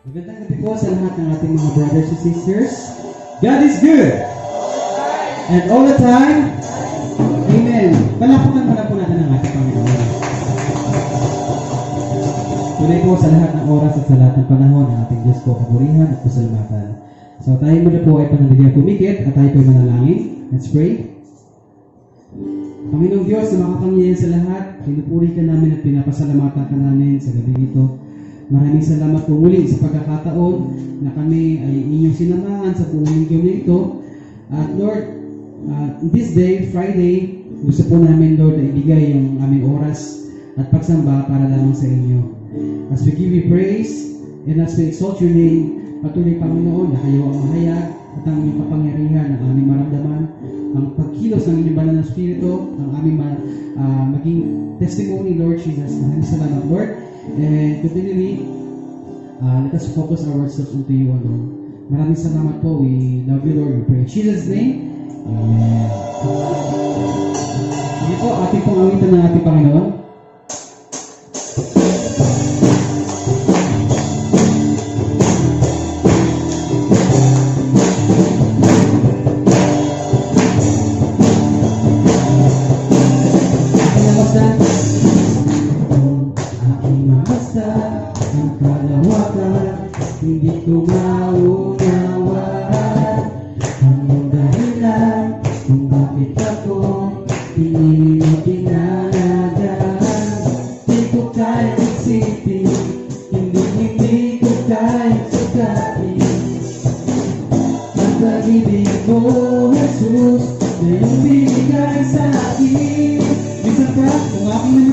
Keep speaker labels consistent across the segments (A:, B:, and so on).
A: Magandang gabi po sa lahat ng ating mga brothers and sisters. God is good! And all the time, Amen. Palapakan mo na po natin ang ating Panginoon. Tunay po sa lahat ng oras at sa lahat ng panahon ang ating Diyos po kaburihan at pasalamatan. So tayo muna po ay pananaligang pumikit at tayo po ay manalangin. Let's pray. Panginoong Diyos na makapangyarihan sa lahat, pinupuri ka namin at pinapasalamatan ka namin sa gabi ito. Maraming salamat po muli sa pagkakataon na kami ay inyong sinamahan sa buong linggo na ito. At Lord, this day, Friday, gusto po namin, Lord, na ibigay yung aming oras at pagsamba para lamang sa inyo. As we give you praise and as we exalt your name, patuloy Panginoon na kayo ang mahayag at ang inyong kapangyarihan ang aming maramdaman, ang pagkilos ng inyong banal na Espiritu, ang aming maging testimony, Lord Jesus. Maraming salamat, Lord. And continually, let us focus our words unto you alone. Maraming salamat po. We love you, Lord. We pray in Jesus' name. Amen. Sige po, ating pong awitan ng ating Panginoon. Hindi ko maunawaan ang iyong dahilan kung bakit ako pinili mo pinalagaan. Hindi ko kaya isipin, hindi ko kaya sukatin ang pag-ibig mo, Jesus, na iyong binigay sa akin. Minsan ka, kung aking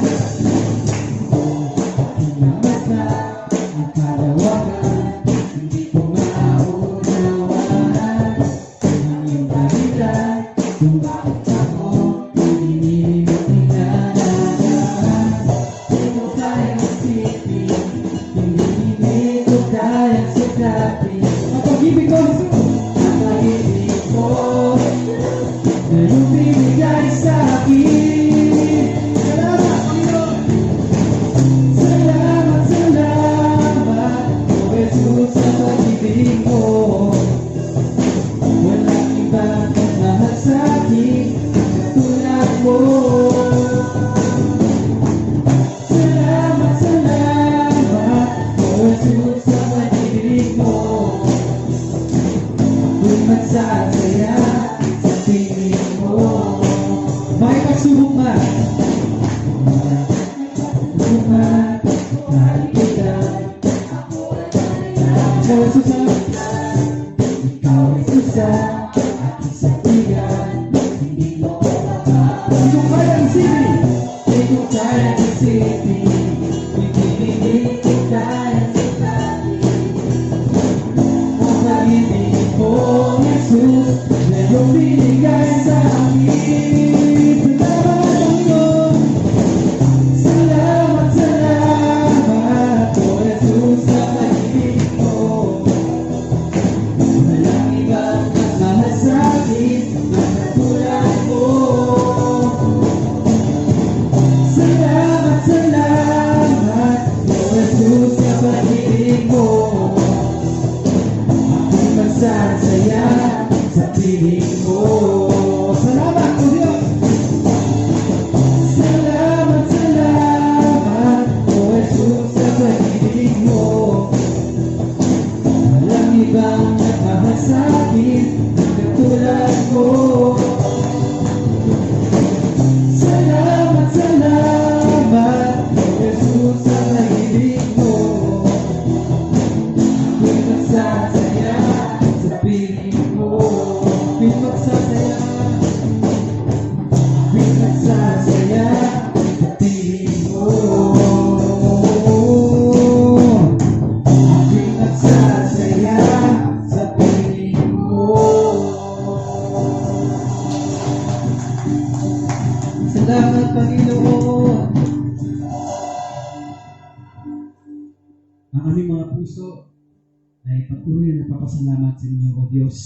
A: napapasalamat sa inyo, O Diyos.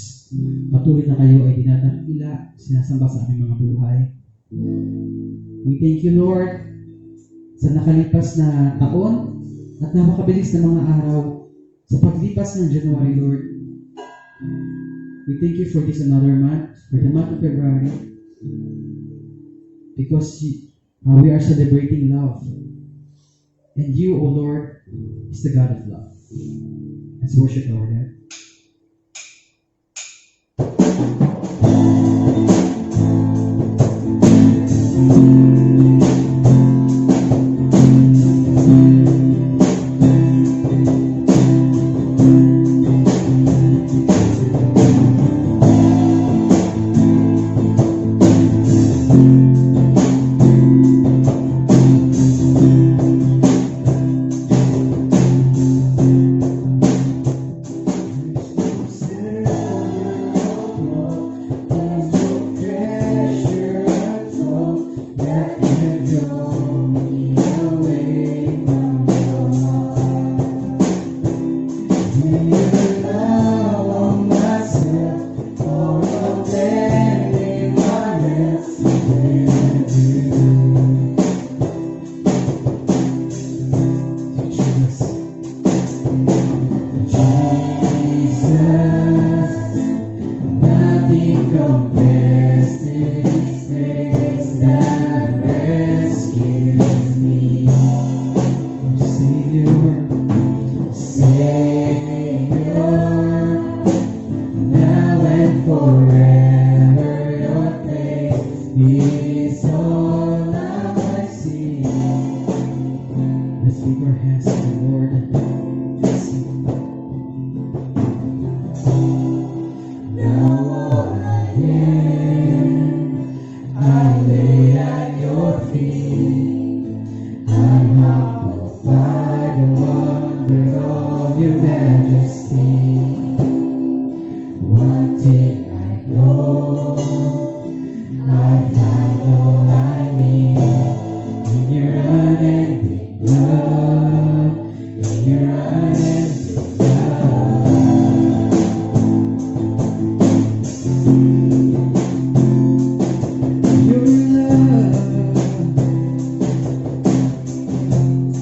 A: Patuloy na kayo ay dinadakila, sinasamba sa aming mga buhay. We thank you, Lord, sa nakalipas na taon at napakabilis na mga araw Sa paglipas ng January, Lord, we thank you for this another month, for the month of February, because we are celebrating love. And you, O Lord, is the God of love. Let's worship our God.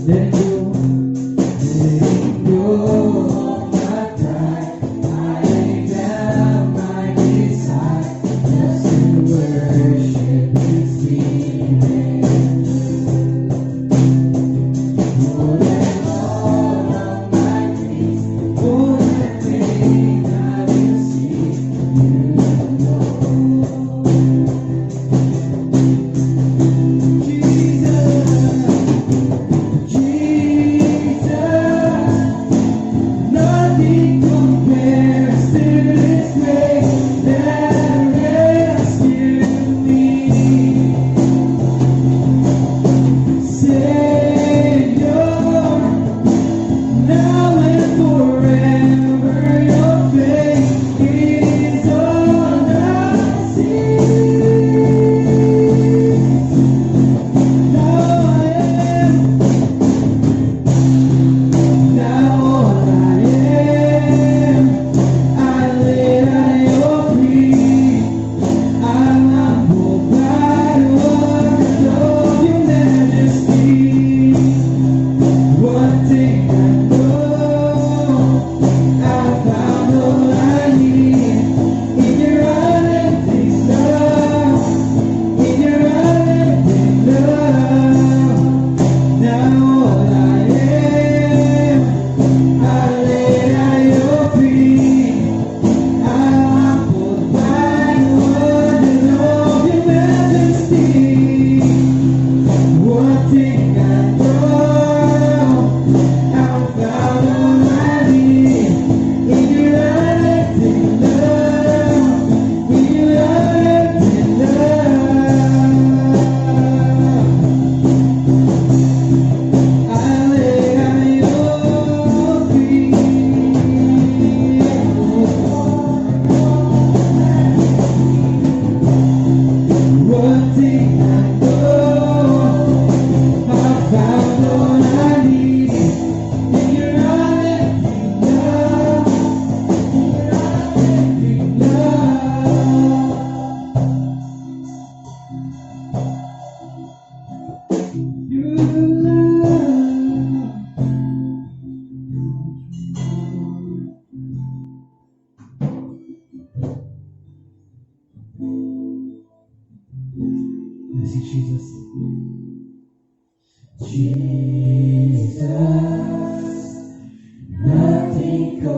B: Letting go of my pride.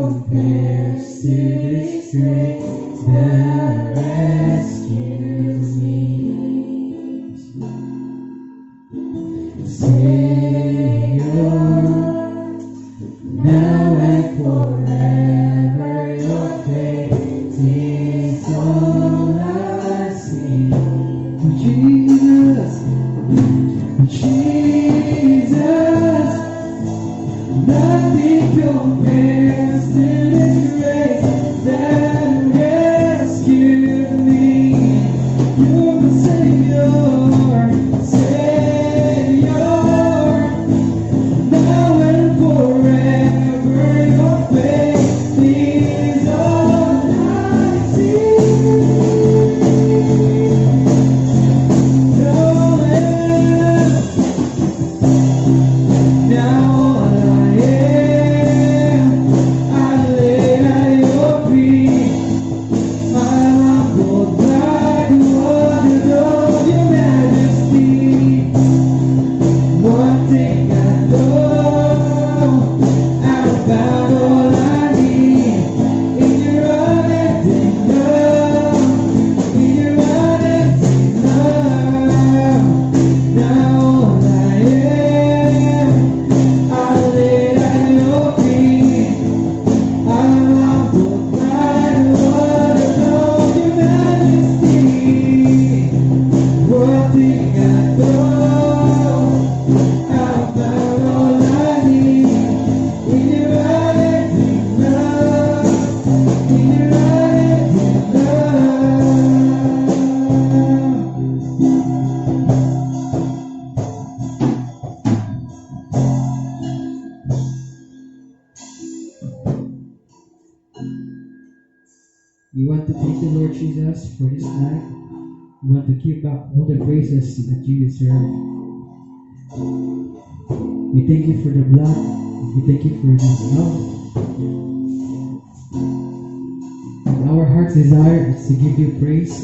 A: compares to this grace that rescues me. Savior, now and forever your faith is all I see. Jesus, Jesus, nothing compares to this grace that rescued me. You're the Savior, Savior, now and forever your faith is all I see. Now all I am, I lay at your feet. My humble pride would adore your majesty. One thing I know, I've found all I need in your unending love, in your unending love. Now all I am, I lay at your feet. I'm humble pride would adore your majesty. One thing I know, I've found all I need in your unending love, in your unending love. We want to thank you, Lord Jesus, for this night. We want to give back all the praises that you deserve. We thank you for the blood. We thank you for this love. And our heart's desire is to give you praise.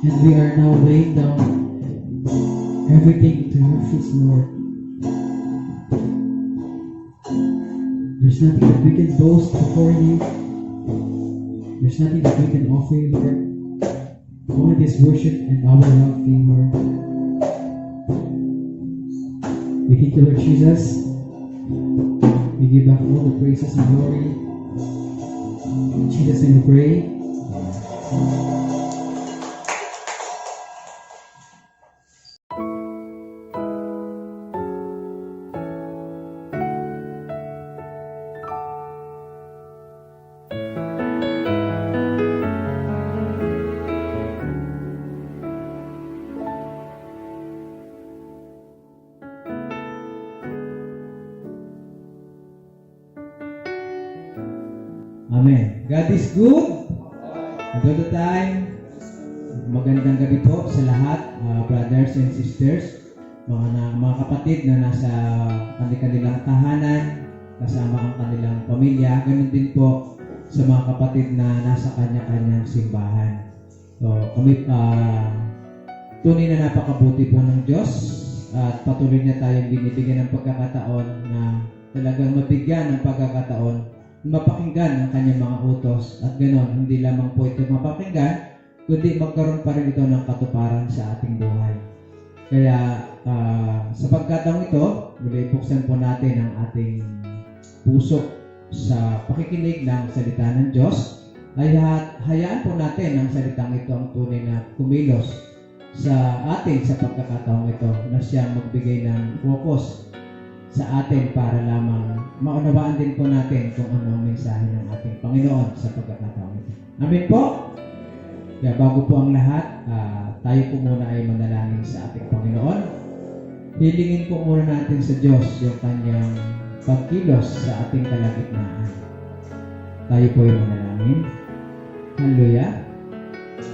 A: And we are now laying down everything to your feet, Lord. There's nothing that we can boast before you. There's nothing that we can offer you, Lord. Only this worship and our love to you, Lord. We thank you, Lord Jesus. We give back all the praises and glory. In Jesus' name we pray. Amen. God is good. All the time. Magandang gabi po sa lahat, brothers and sisters, mga kapatid na nasa kanilang tahanan, kasama ang kanilang pamilya. Ganun din po sa mga kapatid na nasa kanya-kanyang simbahan. So, kami tunay na napakabuti po ng Diyos at patuloy na tayong binibigyan ng pagkakataon na talagang mabigyan ng pagkakataon mapakinggan ang kanyang mga utos at ganoon, hindi lamang po ito mapakinggan, kundi magkaroon pa rin ito ng katuparan sa ating buhay. Kaya sa pagkataong ito, muli buksan po natin ang ating puso sa pakikinig ng salita ng Diyos. Ay hayaan po natin ang salitang ito ang tunay na kumilos sa atin sa pagkakataong ito na siyang magbigay ng focus sa atin para lamang maunawaan din po natin kung ano ang mensahe ng ating Panginoon sa pagkakataon ito. Amen po? Kaya bago po ang lahat, tayo po muna ay manalangin sa ating Panginoon. Hilingin po muna natin sa Diyos yung kanyang pagkilos sa ating kalagitnaan. Tayo po ay manalangin. Hallelujah.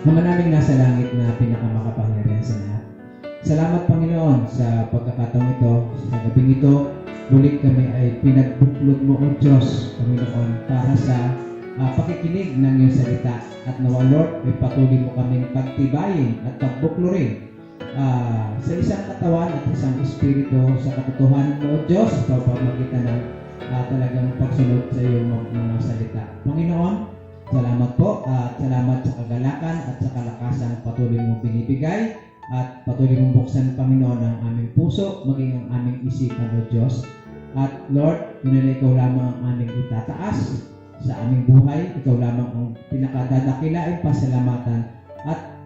A: Ama naming nasa langit na pinakamakapangyarihan sa lahat. Salamat Panginoon sa pagkakataong ito, sa gabing ito, muli kami ay pinagbuklod mo o Diyos, Panginoon, para sa pakikinig ng iyong salita. At nawa Lord, ay patuloy mo kaming pagtibayin at pagbuklurin sa isang katawan at isang espiritu sa katotohanan mo o Diyos, sa pamamagitan ng
B: talagang pagsunod sa iyong mga salita. Panginoon, salamat po at salamat sa kagalakan at sa kalakasan patuloy mong binibigay at patuloy mong buksan, Panginoon, ang aming puso, maging ang aming isipan, O Diyos. At Lord, tunay ikaw lamang ang aming itataas sa aming buhay. Ikaw lamang ang pinakadadakilain pasalamatan at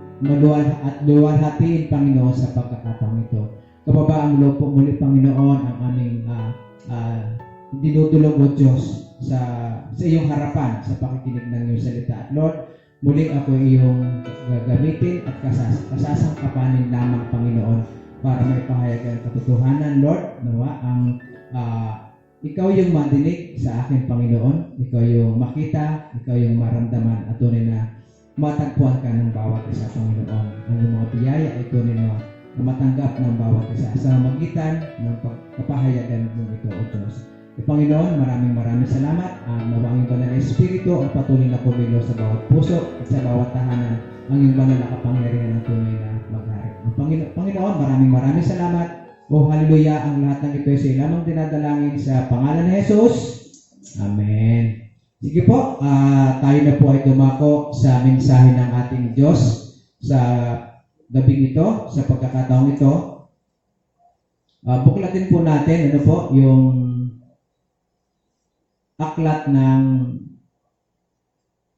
B: luwalhatiin, Panginoon, sa pagkakataong ito. Kababaang loob po muli, Panginoon, ang aming dinudulog, O Diyos, sa iyong harapan sa pakikinig ng iyong salita. At Lord, muli ako iyong gagamitin at kasasangkapanin lamang, Panginoon, para may pahayag ang katotohanan, Lord. Nawa ang ikaw yung madinig sa akin, Panginoon. Ikaw yung makita, ikaw yung maramdaman at tunay na matagpuan ka ng bawat isa, Panginoon. Ang iyong mga biyaya ay tunay na matanggap ng bawat isa sa magitan ng pagpapahayagan ng ito, O Diyos. Panginoon, maraming salamat. Nawa ang iyong banal na Espiritu ang patuloy na pumilo sa bawat puso at sa bawat tahanan ang iyong banal na kapangyarihan ng tunay na maghari. Panginoon, maraming salamat. O hallelujah, ang lahat ng ito ay sa lamang dinadalangin sa pangalan ni Jesus. Amen. Sige po, tayo na po ay dumako sa mensahe ng ating Diyos sa gabing ito, sa pagkakataong ito. Buklatin po natin, yung aklat ng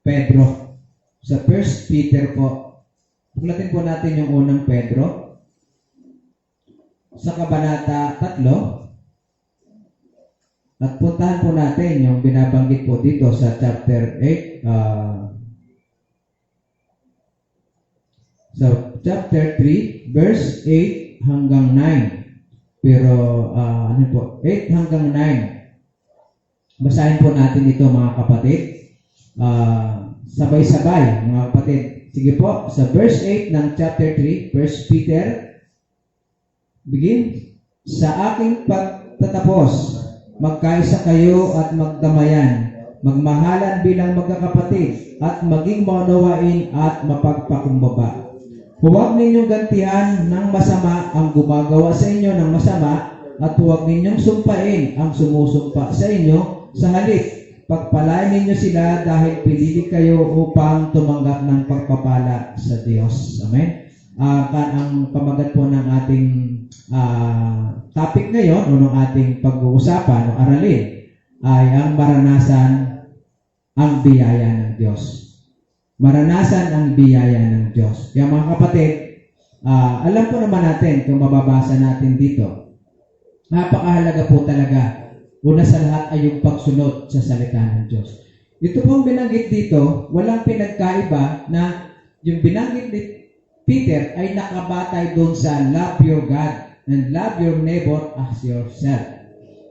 B: Pedro. Sa 1 Peter po. Buklatin po natin yung unang Pedro. Sa kabanata 3. At puntahan po natin yung binabanggit po dito sa chapter 8. So, chapter 3, verse 8 hanggang 9. Pero, 8 hanggang 9. Basahin po natin ito, mga kapatid. Sabay-sabay, mga kapatid. Sige po, sa verse 8 ng chapter 3, 1 Peter, begin. Sa aking pagtatapos, magkaisa kayo at magdamayan, magmahalan bilang magkakapatid, at maging maunawain at mapagpakumbaba. Huwag ninyong gantihan ng masama ang gumagawa sa inyo ng masama, at huwag ninyong sumpain ang sumusumpa sa inyo. Sa halip, pagpalain ninyo sila dahil pinili kayo upang tumanggap ng pagpapala sa Diyos. Amen? Ang pamagat po ng ating topic ngayon, o ng ating pag-uusapan o aralin, ay ang maranasan ang biyaya ng Diyos. Maranasan ang biyaya ng Diyos. Kaya mga kapatid, alam po naman natin kung mababasa natin dito, napakahalaga po talaga. Una sa lahat ay yung pagsunod sa salita ng Diyos. Ito pong binanggit dito, walang pinagkaiba na yung binanggit ni Peter ay nakabatay doon sa love your God and love your neighbor as yourself.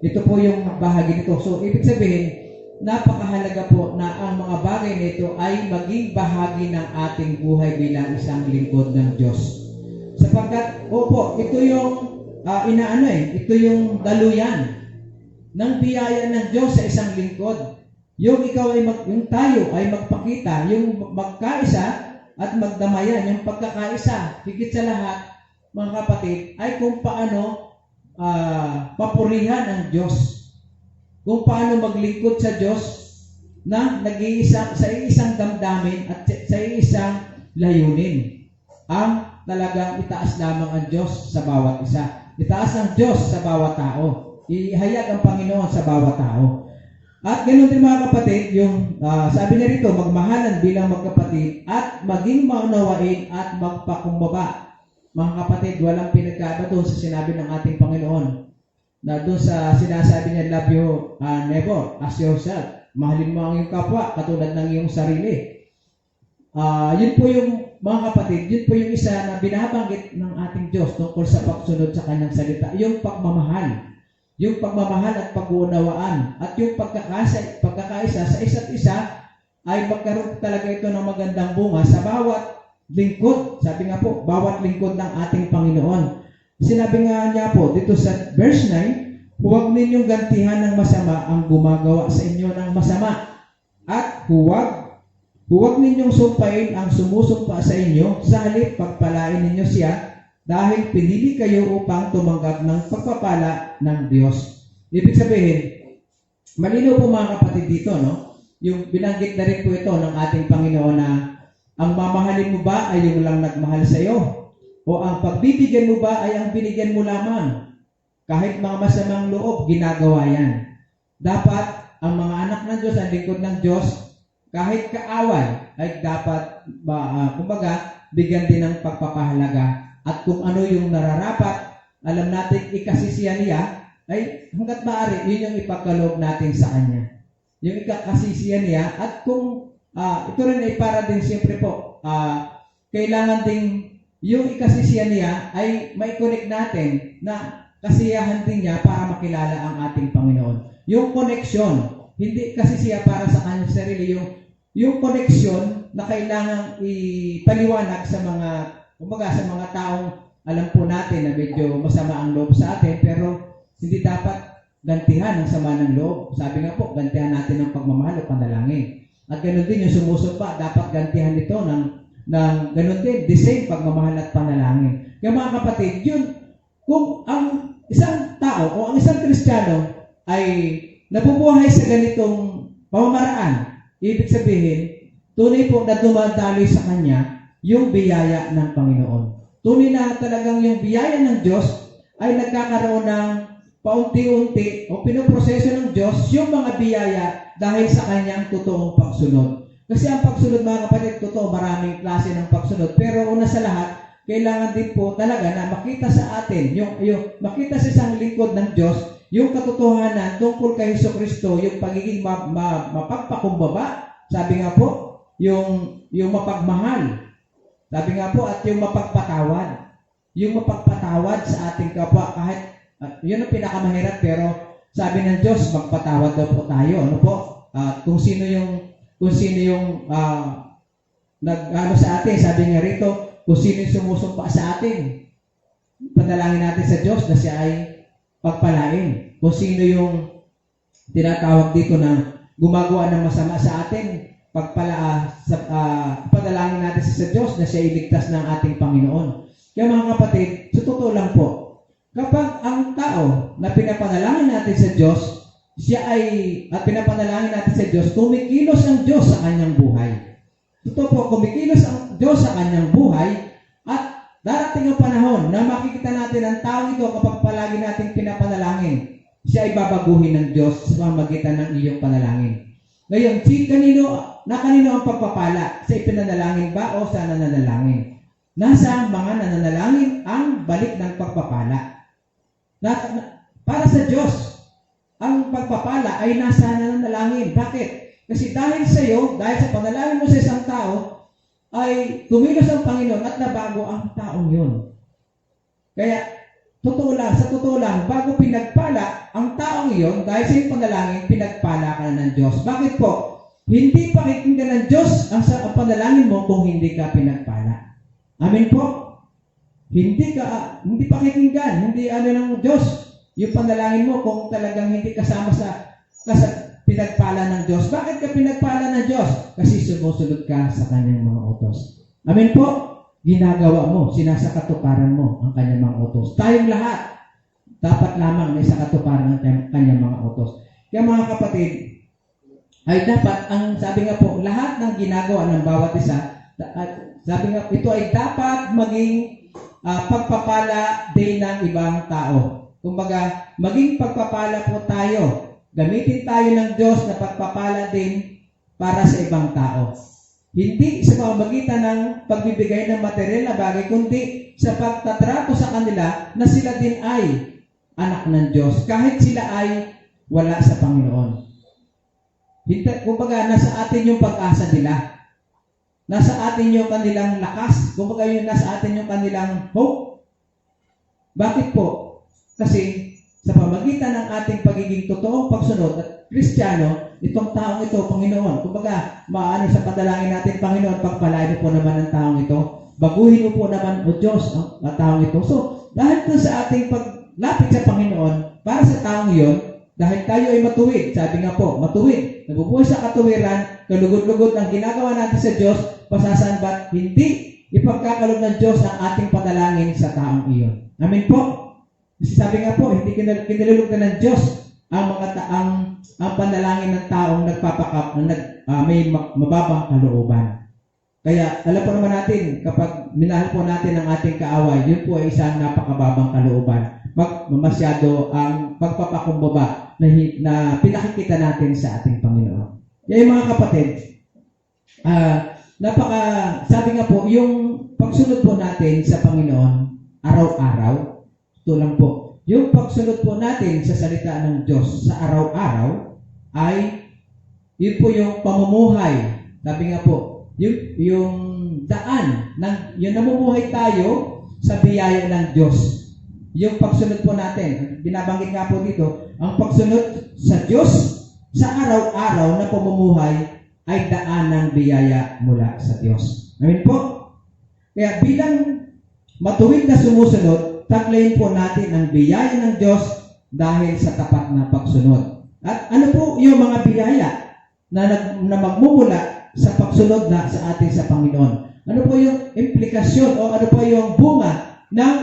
B: Ito po yung bahagi nito. So, ibig sabihin, napakahalaga po na ang mga bagay nito ay maging bahagi ng ating buhay bilang isang lingkod ng Diyos. Sapagkat, ito yung ito yung daluyan ng biyaya ng Diyos sa isang lingkod. Yung tayo ay magpakita, yung magkaisa at magdamayan, yung pagkakaisa, higit sa lahat, mga kapatid, ay kung paano papurihan ang Diyos. Kung paano maglingkod sa Diyos na nag-iisa sa isang damdamin at sa isang layunin. Ang talagang itaas lamang ang Diyos sa bawat isa. Itaas ang Diyos sa bawat tao. Ihayag ang Panginoon sa bawat tao. At ganoon din, mga kapatid, yung sabi niya rito, magmahalan bilang magkapatid at maging maunawain at magpakumbaba. Mga kapatid, walang pinagkaiba doon sa sinabi ng ating Panginoon. Na doon sa sinasabi niya, love your neighbor as yourself. Mahalin mo ang iyong kapwa katulad ng iyong sarili. Yun po yung, mga kapatid, yun po yung isa na binabanggit ng ating Diyos tungkol sa pagsunod sa kanyang salita. Yung pagmamahal. Yung pagmamahal at pag-uunawaan at yung pagkakaisa sa isa't isa ay magkaroon talaga ito ng magandang bunga sa bawat lingkod. Sabi nga po, bawat lingkod ng ating Panginoon. Sinabi nga niya po dito sa verse 9, huwag ninyong gantihan ng masama ang gumagawa sa inyo ng masama, at huwag ninyong sumpain ang sumusumpa sa inyo. Sa halip, pagpalain ninyo siya dahil pinili kayo upang tumanggap ng pagpapala ng Diyos. Ibig sabihin, malinaw po mga kapatid dito, no? Yung binanggit na rin po ito ng ating Panginoon na ang mamahalin mo ba ay yung lang nagmahal sa iyo? O ang pagbibigyan mo ba ay ang binigyan mo lamang? Kahit mga masamang loob, ginagawa yan. Dapat ang mga anak ng Diyos, ang lingkod ng Diyos, kahit kaaway, ay dapat, kumbaga, bigyan din ng pagpapahalaga. At kung ano yung nararapat, alam natin ikasisiyan niya, ay hanggat maaari, yun yung ipagkaloob natin sa Kanya. Yung ikakasisiyan niya, at kung ito rin ay para din siyempre po, kailangan ding yung ikasisiyan niya ay mai-connect natin na kasiyahan din niya para makilala ang ating Panginoon. Yung connection, hindi kasisiya para sa kanyang sarili, yung connection na kailangan ipaliwanag sa mga, kumbaga sa mga taong alam po natin na medyo masama ang loob sa atin, pero hindi dapat gantihan ang sama ng loob. Sabi nga po, gantihan natin ng pagmamahal o panalangin. At ganoon din yung sumusumpa, dapat gantihan ito ng ganoon din, the same pagmamahal at panalangin. Kaya mga kapatid, yun, kung ang isang tao o ang isang Kristiyano ay nabubuhay sa ganitong pamamaraan, ibig sabihin, tunay po na dumadaloy sa kanya yung biyaya ng Panginoon. Tunay na talagang yung biyaya ng Diyos ay nagkakaroon ng paunti-unti o pinoproseso ng Diyos yung mga biyaya dahil sa kanyang totoong pagsunod. Kasi ang pagsunod, mga kapatid, totoo, maraming klase ng pagsunod. Pero una sa lahat, kailangan din po talaga na makita sa atin, yung makita sa isang lingkod ng Diyos, yung katotohanan tungkol kay Hesukristo, yung pagiging mapagpakumbaba, sabi nga po, yung mapagmahal, sabi nga po, at yung mapagpatawad. Yung mapagpatawad sa ating kapwa, kahit, yun ang pinakamahirap, pero sabi ng Diyos, magpatawad daw po tayo. Ano po? Kung sino yung nag-ano sa atin, sabi nga rito, kung sino yung sumusumpa sa atin, panalangin natin sa Diyos na siya ay pagpalain. Kung sino yung tinatawag dito na gumagawa ng masama sa atin, panalangin natin sa Diyos na siya iligtas ng ating Panginoon. Kaya mga kapatid, sa totoo lang po, kapag ang tao na pinapanalangin natin sa Diyos, at pinapanalangin natin sa Diyos, kumikilos ang Diyos sa kanyang buhay. Totoo po, kumikilos ang Diyos sa kanyang buhay, at darating ang panahon na makikita natin ang taong ito kapag palagi natin pinapanalangin, siya ay babaguhin ng Diyos sa pamamagitan ng iyong panalangin. Ngayon, kanino ang pagpapala? Sa ipinanalangin ba o sa nananalangin? Nasa mga nananalangin ang balik ng pagpapala. Para sa Diyos, ang pagpapala ay nasa nananalangin. Bakit? Kasi dahil sa iyo, dahil sa panalangin mo sa isang tao, ay kumilos ang Panginoon at nabago ang taong yun. Kaya, sa totoo lang, bago pinagpala ang taong iyon, dahil sa iyong panalangin, pinagpala ka na ng Diyos. Bakit po? Hindi pakikinggan ng Diyos ang panalangin mo kung hindi ka pinagpala. Amen po? Hindi pakikinggan, hindi ng Diyos yung panalangin mo kung talagang hindi kasama sa pinagpala ng Diyos. Bakit ka pinagpala ng Diyos? Kasi sumusunod ka sa kanyang mga utos. Amen po? Ginagawa mo, sinasakatuparan mo ang kanyang mga utos. Tayong lahat, dapat lamang may sakatuparan ang kanyang mga utos. Kaya mga kapatid, ay dapat, sabi nga po, lahat ng ginagawa ng bawat isa, sabi nga, ito ay dapat maging pagpapala din ng ibang tao. Kumbaga, maging pagpapala po tayo. Gamitin tayo ng Diyos na pagpapala din para sa ibang tao. Hindi sa pamamagitan ng pagbibigay ng material na bagay, kundi sa pagtatrato sa kanila na sila din ay anak ng Diyos, kahit sila ay wala sa Panginoon. Kumbaga, nasa atin yung pag-asa nila. Nasa atin yung kanilang lakas. Kumbaga, nasa atin yung kanilang hope. Bakit po? Kasi sa pamagitan ng ating pagiging totoong pagsunod at Kristiyano, itong taong ito, Panginoon, kumbaga, sa padalangin natin, Panginoon, pagpalain mo po naman ang taong ito. Baguhin mo po naman, O Diyos, ang taong ito. So, dahil po sa ating paglapit sa Panginoon, para sa taong iyon, dahil tayo ay matuwid, sabi nga po, matuwid, nabubuhay sa katuwiran, kalugod-lugod ang ginagawa natin sa Diyos, pasasan ba't hindi ipagkakaloob ng Diyos ang ating padalangin sa taong iyon. Amen po? Kasi sabi nga po, hindi kinalulugdan ng Diyos ang panalangin ng taong may mababang kalooban. Kaya alam po naman natin, kapag minahal po natin ang ating kaaway, yun po ay isang napakababang kalooban. Masyado ang pagpapakumbaba na pinakikita natin sa ating Panginoon. Kaya mga kapatid, sabi nga po, yung pagsunod po natin sa Panginoon, araw-araw, ito lang po, yung pagsunod po natin sa salita ng Diyos sa araw-araw, ay yun po yung pamumuhay. Sabi nga po, yung daan, yung namumuhay tayo sa biyaya ng Diyos. Yung pagsunod po natin, binabanggit nga po dito, ang pagsunod sa Diyos sa araw-araw na pamumuhay ay daan ng biyaya mula sa Diyos. Amen po? Kaya bilang matuwid na sumusunod, taglayin po natin ang biyaya ng Diyos dahil sa tapat na pagsunod. At ano po yung mga biyaya na magmumula sa pagsunod na sa atin sa Panginoon? Ano po yung implikasyon o ano po yung bunga ng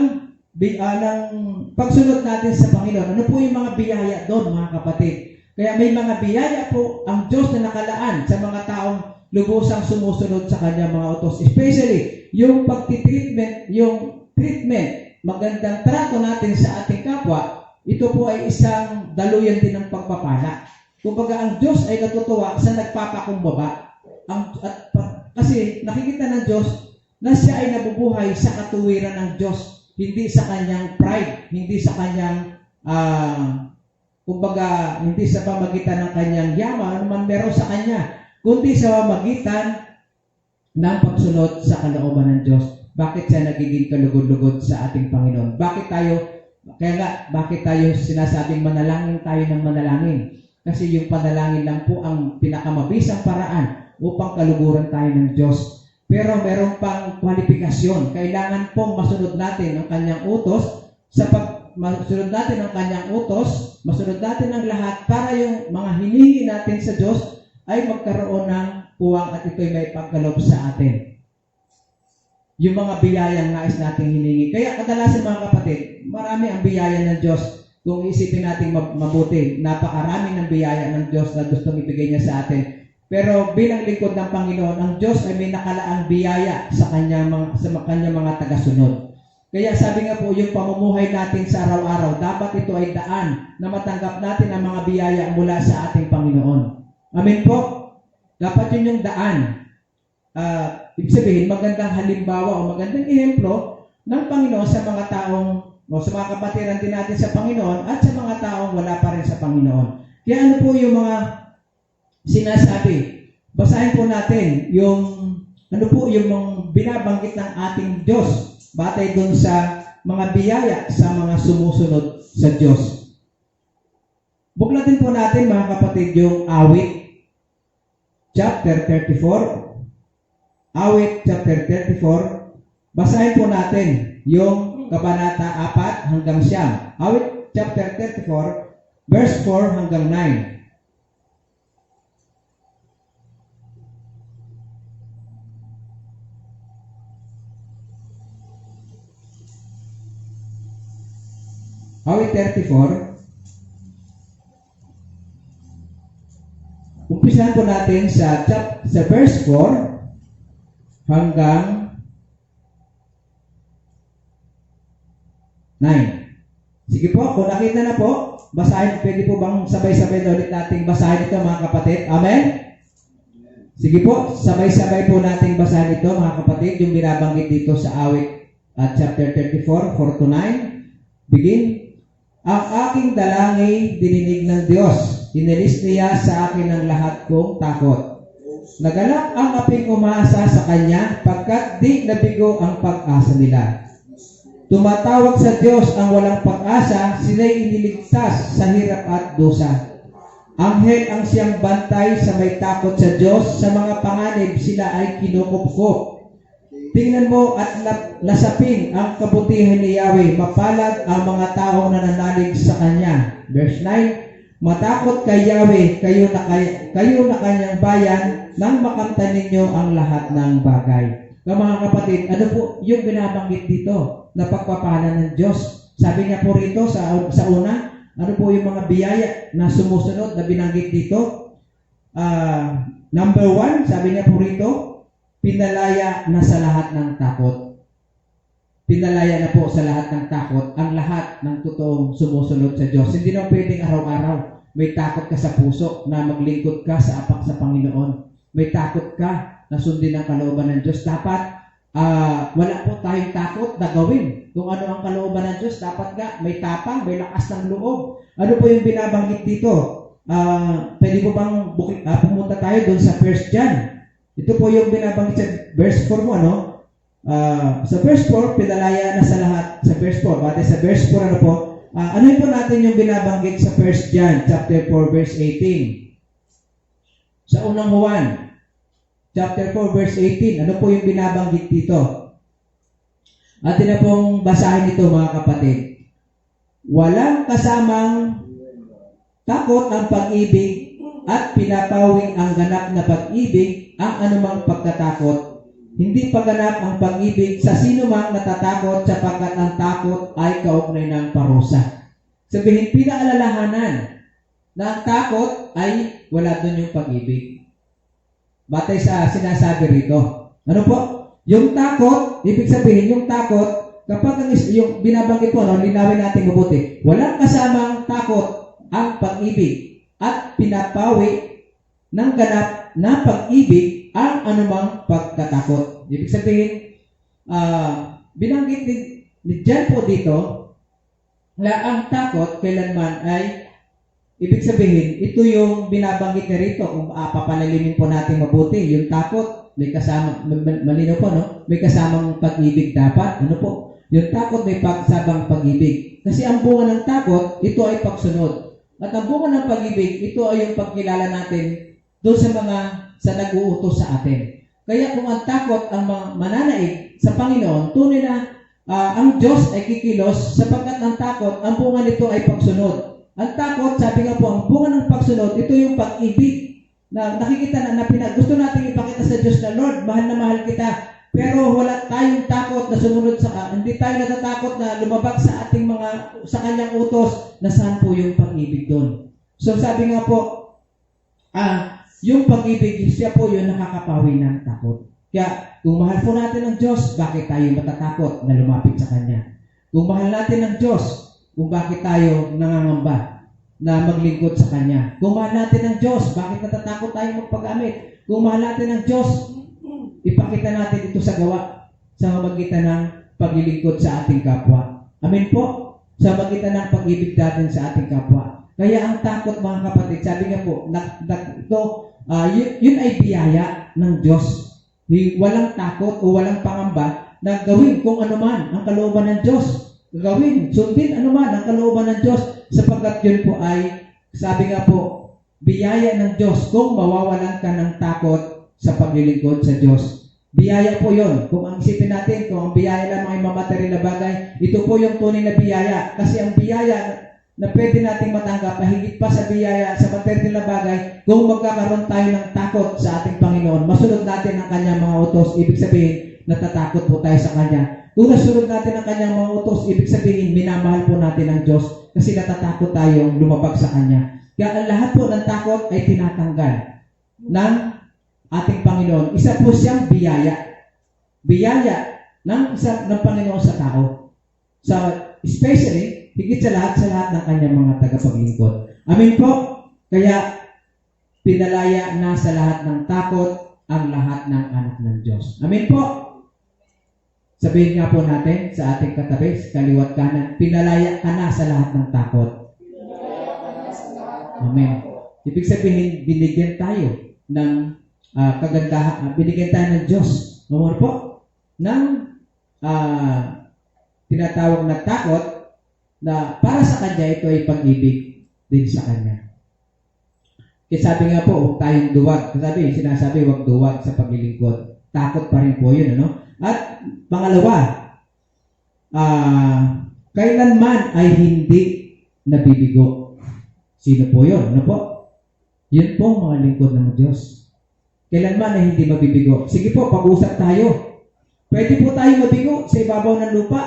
B: pagsunod natin sa Panginoon? Ano po yung mga biyaya doon, mga kapatid? Kaya may mga biyaya po ang Diyos na nakalaan sa mga taong lubusang sumusunod sa kanyang mga utos. Especially, yung pagtitreatment, yung treatment, magandang trato natin sa ating kapwa, ito po ay isang daluyan din ng pagpapala. Kumbaga, ang Diyos ay natutuwa sa nagpapakumbaba. Kasi nakikita ng Diyos na siya ay nabubuhay sa katuwiran ng Diyos, hindi sa kanyang pride, hindi sa kanyang hindi sa pamagitan ng kanyang yaman, ano man meron sa kanya, kundi sa pamagitan ng pagsunod sa kalooban ng Diyos. Bakit siya nagiging kalugod-lugod sa ating Panginoon? Bakit tayo sinasabing manalangin tayo ng manalangin? Kasi yung panalangin lang po ang pinakamabisang paraan upang kaluguran tayo ng Diyos. Pero meron pang kwalifikasyon. Kailangan pong masunod natin ang kanyang utos. Masunod natin ang kanyang utos, masunod natin ang lahat para yung mga hinihingi natin sa Diyos ay magkaroon ng puwang at ito'y may pagkaloob sa atin. Yung mga biyayang nais nating hiningi. Kaya kadalasan mga kapatid, marami ang biyaya ng Diyos. Kung isipin natin mabuti, napakarami ng biyaya ng Diyos na gustong ibigay niya sa atin. Pero bilang lingkod ng Panginoon, ang Diyos ay may nakalaang biyaya sa kanyang mga tagasunod. Kaya sabi nga po, yung pamumuhay natin sa araw-araw, dapat ito ay daan na matanggap natin ang mga biyaya mula sa ating Panginoon. Amen po? Dapat yun yung daan. Ibig sabihin, magandang halimbawa o magandang ehemplo ng Panginoon sa mga taong o sa mga kapatiran din natin sa Panginoon at sa mga taong wala pa rin sa Panginoon. Kaya ano po yung mga sinasabi? Basahin po natin yung ano po yung binabanggit ng ating Diyos batay doon sa mga biyaya sa mga sumusunod sa Diyos. Buklatin po natin mga kapatid yung Awit chapter 34. Awit chapter 34. Basahin po natin yung kabanata 4 hanggang 9. Awit chapter 34 verse 4 hanggang 9. Awit 34. Umpisahan po natin sa verse 4 hanggang 9. Sige po, kung nakita na po, basahin, pwede po bang sabay-sabay na ulit nating basahin ito mga kapatid? Amen? Sige po, sabay-sabay po nating basahin ito mga kapatid, yung binabanggit dito sa Awit chapter 34, 4 to 9. Begin. Ang aking dalangin dininig ng Diyos. Inilis niya sa akin ang lahat kong takot. Nagalak ang aping umaasa sa Kanya, pagkat di nabigo ang pag-asa nila. Tumatawag sa Diyos ang walang pag-asa, sila'y iniligtas sa hirap at dusa. Anghel ang siyang bantay sa may takot sa Diyos, sa mga panganib sila ay kinukupkup. Tingnan mo at lasapin ang kabutihan ni Yahweh, mapalad ang mga taong nananalig sa Kanya. Verse 9, matakot kay Yahweh, kayo na Kanyang bayan, nang makamtan ninyo ang lahat ng bagay. Mga kapatid, ano po yung binabanggit dito na pagpapala ng Diyos? Sabi niya po rito sa una, Ano po yung mga biyaya na sumusunod na binanggit dito? Number 1, sabi niya po rito, pinalaya na sa lahat ng takot. Pinalaya na po sa lahat ng takot ang lahat ng totoong sumusunod sa Diyos. Hindi na pwedeng araw-araw may takot ka sa puso na maglingkod ka sa apak sa Panginoon. May takot ka na sundin ang kalooban ng Diyos. Dapat wala po tayong takot na gawin kung ano ang kalooban ng Diyos. Dapat nga may tapang, may lakas ng loob. Ano po yung binabanggit dito? Pwede po bang pumunta tayo doon sa 1 John? Ito po yung binabanggit sa verse 4 mo, ano? Sa verse 4, pinalaya na sa lahat. Sa verse 4, bate sa verse 4, ano po? Ano po natin yung binabanggit sa 1 John, chapter 4, verse 18? Sa unang Juan, chapter 4, verse 18, ano po yung binabanggit dito? Atin na pong basahin ito, mga kapatid. Walang kasamang takot ang pag-ibig at pinapawing ang ganap na pag-ibig ang anumang pagkatakot. Hindi paganap ang pag-ibig sa sino mang natatakot sapagkat ang takot ay kaugnay ng parusa. Sabihin, pinaalalahanan na ang takot ay wala doon yung pag-ibig. Batay sa sinasabi rito. Ano po? Yung takot, ibig sabihin, yung takot, kapag yung binabanggit po, linawin natin mabuti, walang kasamang takot ang pag-ibig at pinapawi ng ganap na pag-ibig ang anumang pagkatakot. Ibig sabihin, binanggit ni John po dito na ang takot kailanman ay, ibig sabihin, ito yung binabanggit na rito. Kung papalalimin po natin mabuti, yung takot, may kasama, malinaw po, no? May kasamang pag-ibig dapat. Ano po? Yung takot may pagsabang pag-ibig. Kasi ang bunga ng takot, ito ay pagsunod. At ang bunga ng pag-ibig, ito ay yung pagkilala natin doon sa nag-uutos sa atin. Kaya kung ang takot ang mananaig sa Panginoon, tunay na ang Diyos ay kikilos sapagkat ang takot, ang bunga nito ay pagsunod. Ang takot, sabi nga po, ang bunga ng pagsunod, ito yung pag-ibig na nakikita na gusto natin ipakita sa Diyos na, Lord, mahal na mahal kita, pero wala tayong takot na sumunod hindi tayo natatakot na lumabag sa ating sa kanyang utos, na saan po yung pag-ibig doon. So sabi nga po, yung pag-ibig, siya po yung nakakapawi ng takot. Kaya, kung mahal po natin ang Diyos, bakit tayo matatakot na lumapit sa Kanya? Kung mahal natin ang Diyos, kung bakit tayo nangangamba na maglingkod sa Kanya? Kung mahal natin ang Diyos, bakit natatakot tayo magpagamit? Kung mahal natin ang Diyos, ipakita natin ito sa gawa sa magitan ng paglilingkod sa ating kapwa. Amen po? Sa magitan ng pag-ibig natin sa ating kapwa. Kaya ang takot, mga kapatid, sabi nga po, yun ay biyaya ng Diyos. Walang takot o walang pangamba na gawin kung ano man ang kalooban ng Diyos. Gawin, sundin ano man ang kalooban ng Diyos, sapagkat yun po ay, sabi nga po, biyaya ng Diyos kung mawawalan ka ng takot sa paglilingkod sa Diyos. Biyaya po yun. Kung ang isipin natin, kung ang biyaya lang ay mamaterial na bagay, ito po yung tunay na biyaya. Kasi ang biyaya na pwede nating matanggap na higit pa sa biyaya sa material na bagay, kung magkakaroon tayo ng takot sa ating Panginoon, masunod natin ang kanyang mga utos, ibig sabihin, natatakot po tayo sa Kanya. Kung nasunod natin ang kanyang mga utos, ibig sabihin, minamahal po natin ang Diyos kasi natatakot tayong lumabag sa Kanya. Kaya ang lahat po ng takot ay tinatanggal ng ating Panginoon. Isa po siyang biyaya. Biyaya ng Panginoon sa tao. Especially, higit sa lahat ng kanyang mga tagapaglingkod. Amin po. Kaya, pinalaya na sa lahat ng takot ang lahat ng anak ng Diyos. Amin po. Sabihin nga po natin sa ating katabi, kaliwat kanan, pinalaya ka na sa lahat ng takot. Amen. Ibig sabihin, binigyan tayo ng kagandahan, binigyan tayo ng Diyos. Umar po, ng tinatawag na takot, na para sa Kanya ito ay pag-ibig din sa Kanya. Kaya sabi nga po, huwag tayong duwag. Sinasabi, huwag duwag sa paglilingkod. Takot pa rin po yun, ano? At pangalawa, kailanman ay hindi nabibigo. Sino po yun? Ano po? Yun po mga lingkod ng Diyos. Kailanman ay hindi mabibigo. Sige po, pag-usap tayo. Pwede po tayo mabigo sa ibabaw ng lupa.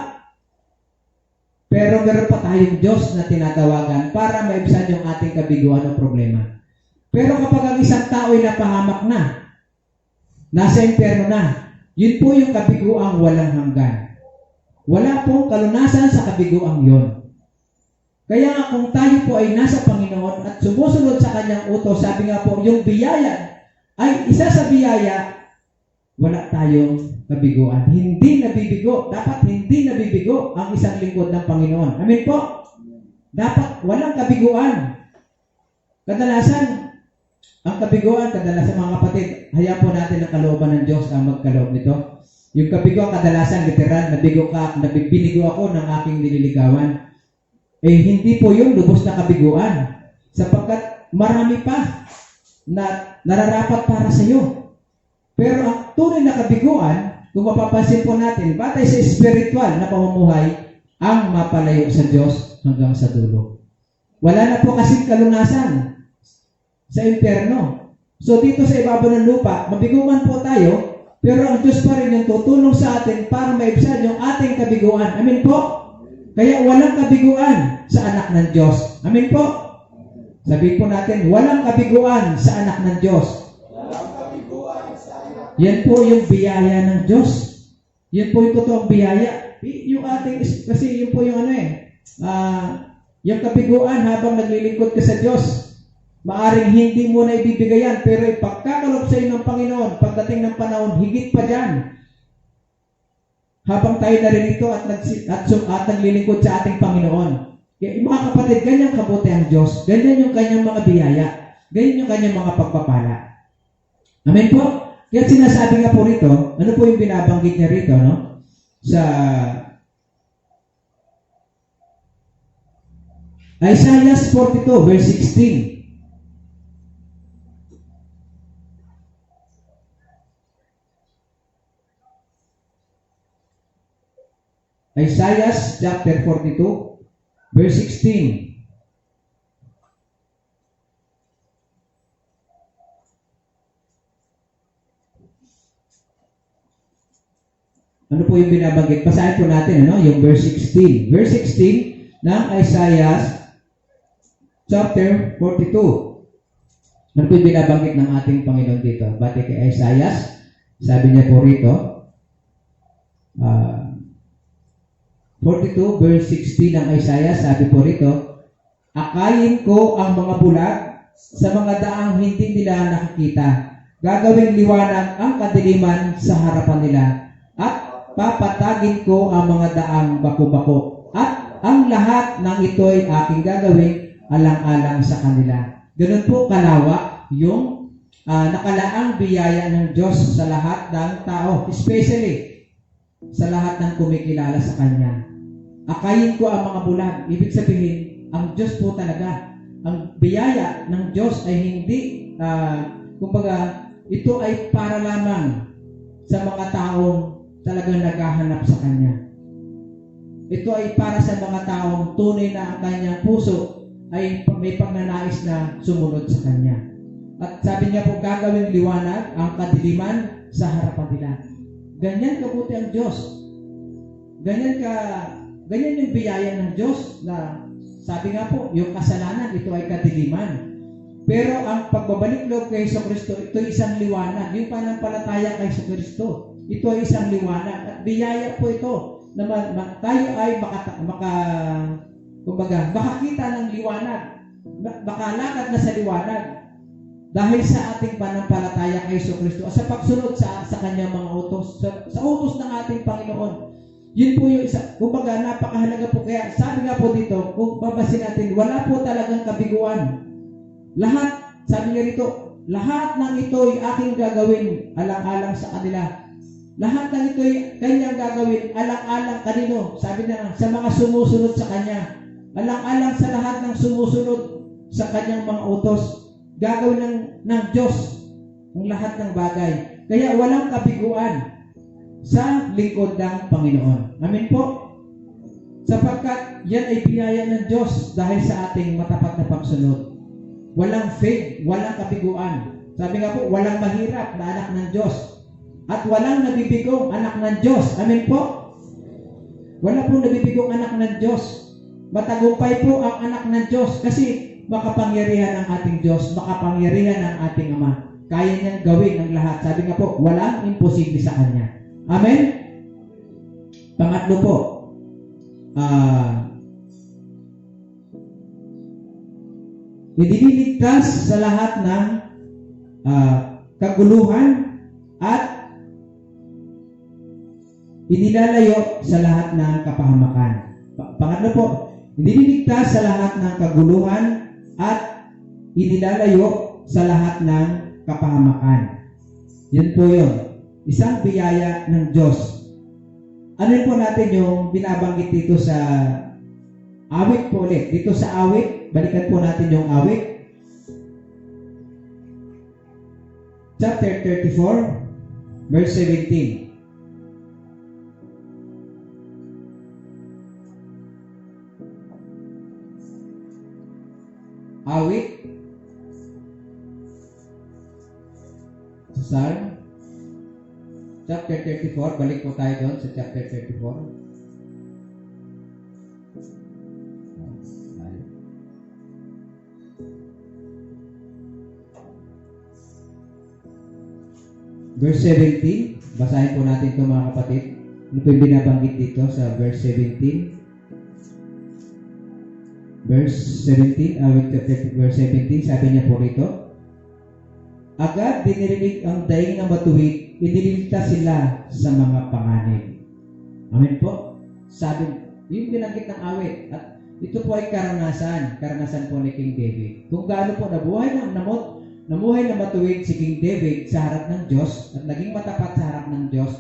B: Pero meron pa tayong Diyos na tinatawagan para maibsan yung ating kabiguan o problema. Pero kapag ang isang tao ay napahamak na, nasa impyerno na, yun po yung kabiguang walang hanggan. Wala pong kalunasan sa kabiguang yon. Kaya kung tayo po ay nasa Panginoon at sumusunod sa Kanyang utos, sabi nga po, yung biyaya ay isa sa biyaya, wala tayong kabiguan. Hindi nabibigo. Dapat hindi nabibigo ang isang lingkod ng Panginoon. Amen po? Dapat walang kabiguan. Kadalasan, ang kabiguan, kadalasan mga kapatid, hayaan po natin ang kalooban ng Diyos ang magkaloob nito. Yung kabiguan, kadalasan, literal, nabibinigo ako ng aking nililigawan. Hindi po yung lubos na kabiguan. Sapagkat marami pa na nararapat para sa iyo. Pero ang tunay na kabiguan, kung mapapansin po natin, batay sa spiritual na pamumuhay, ang mapalayo sa Diyos hanggang sa dulo. Wala na po kasing kalunasan sa impyerno. So dito sa ibabaw ng lupa, mabiguan po tayo, pero ang Diyos pa rin yung tutulong sa atin para maibsan yung ating kabiguan. Amen po? Kaya walang kabiguan sa anak ng Diyos. Amen po? Sabihin po natin, walang kabiguan sa anak ng Diyos. Yan po yung biyaya ng Diyos. Yan po yung totoong biyaya. Yung ating, kasi yun po yung yung kabiguan habang naglilingkod ka sa Diyos. Maaring hindi mo na ibibigayan, pero ipagkakalob sa iyo ng Panginoon, pagdating ng panahon, higit pa dyan. Habang tayo naririto at naglilingkod sa ating Panginoon. Kaya mga kapatid, ganyan kabuti ang Diyos. Ganyan yung kanyang mga biyaya. Ganyan yung kanyang mga pagpapala. Amen po? Kaya sinasabi nga po rito, ano po yung binabanggit niya rito, no? Sa Isaiah 42, verse 16. Isaiah chapter 42, verse 16. Ano po yung binabanggit? Basahin po natin, yung verse 16. Verse 16 ng Isaiah chapter 42. Ano po yung binabanggit ng ating Panginoon dito? Bati kay Isaiah, sabi niya po rito, 42 verse 16 ng Isaiah, sabi po rito, akayin ko ang mga bulag sa mga daang hindi nila nakikita. Gagawing liwanag ang kadiliman sa harapan nila. At papatagin ko ang mga daang bako-bako. At ang lahat ng ito'y aking gagawing alang-alang sa kanila. Ganun po kalawak yung nakalaang biyaya ng Diyos sa lahat ng tao, especially sa lahat ng kumikilala sa Kanya. Akayin ko ang mga bulag. Ibig sabihin, ang Diyos po talaga. Ang biyaya ng Diyos ay hindi, kumbaga, ito ay para lamang sa mga taong talagang naghahanap sa Kanya. Ito ay para sa mga taong tunay na ang kanyang puso ay may pagnanais na sumunod sa Kanya. At sabi niya po, gagawing liwanag ang kadiliman sa harapan nila. Ganyan kabuti ang Diyos. Ganyan yung biyaya ng Diyos na sabi nga po, yung kasalanan, ito ay kadiliman. Pero ang pagbabalik loob kay Jesucristo, ito ay isang liwanag. Yung pananampalataya kay Jesucristo, ito ay isang liwanag. At biyaya po ito na tayo ay makakita ng liwanag. Makalakad na sa liwanag. Dahil sa ating pananampalataya kay Jesucristo at sa pagsunod sa kanyang mga utos, sa utos ng ating Panginoon. Yun po yung isa, kumbaga napakahalaga po. Kaya sabi nga po dito, kung babasin natin, wala po talagang kabiguan. Lahat, sabi nga rito, lahat ng ito'y aking gagawin alang-alang sa kanila. Lahat ng ito'y kanyang gagawin alang-alang kanino? Sabi na, sa mga sumusunod sa kanya. Alang-alang sa lahat ng sumusunod sa kanyang mga utos. Gagawin ng Diyos ang lahat ng bagay. Kaya walang kabiguan sa lingkod ng Panginoon. Amen po? Sapagkat yan ay biyaya ng Diyos dahil sa ating matapat na pagsunod. Walang faith, walang kabiguan. Sabi nga po, walang mahirap na anak ng Diyos. At walang nabibigong anak ng Diyos. Amen po? Wala pong nabibigong anak ng Diyos. Matagumpay po ang anak ng Diyos kasi makapangyarihan ang ating Diyos, makapangyarihan ang ating Ama. Kaya niyang gawin ang lahat. Sabi nga po, walang imposible sa Kanya. Amen? Pangatlo po, idiniligtas sa lahat ng kaguluhan at inilalayo sa lahat ng kapahamakan. Pangatlo po, idiniligtas sa lahat ng kaguluhan at inilalayo sa lahat ng kapahamakan. Yan po yun. Isang biyaya ng Diyos. Ano po natin yung binabanggit dito sa awit po ulit. Dito sa awit, balikan po natin yung awit. Chapter 34, verse 17. Awit sa Psalm chapter 34, balik po tayo doon sa chapter 34. Verse 17, basahin po natin ito mga kapatid. Ano po yung binabanggit dito sa verse 17? Verse 17, verse 17, sabi niya po rito, agad dinirinig ang daing ng matuwid, iniligtas sila sa mga panganib. Amen po. Sabi, yung binanggit ng awit, at ito po ay karanasan po ni King David. Kung gaano po namuhay na matuwid si King David sa harap ng Diyos at naging matapat sa harap ng Diyos,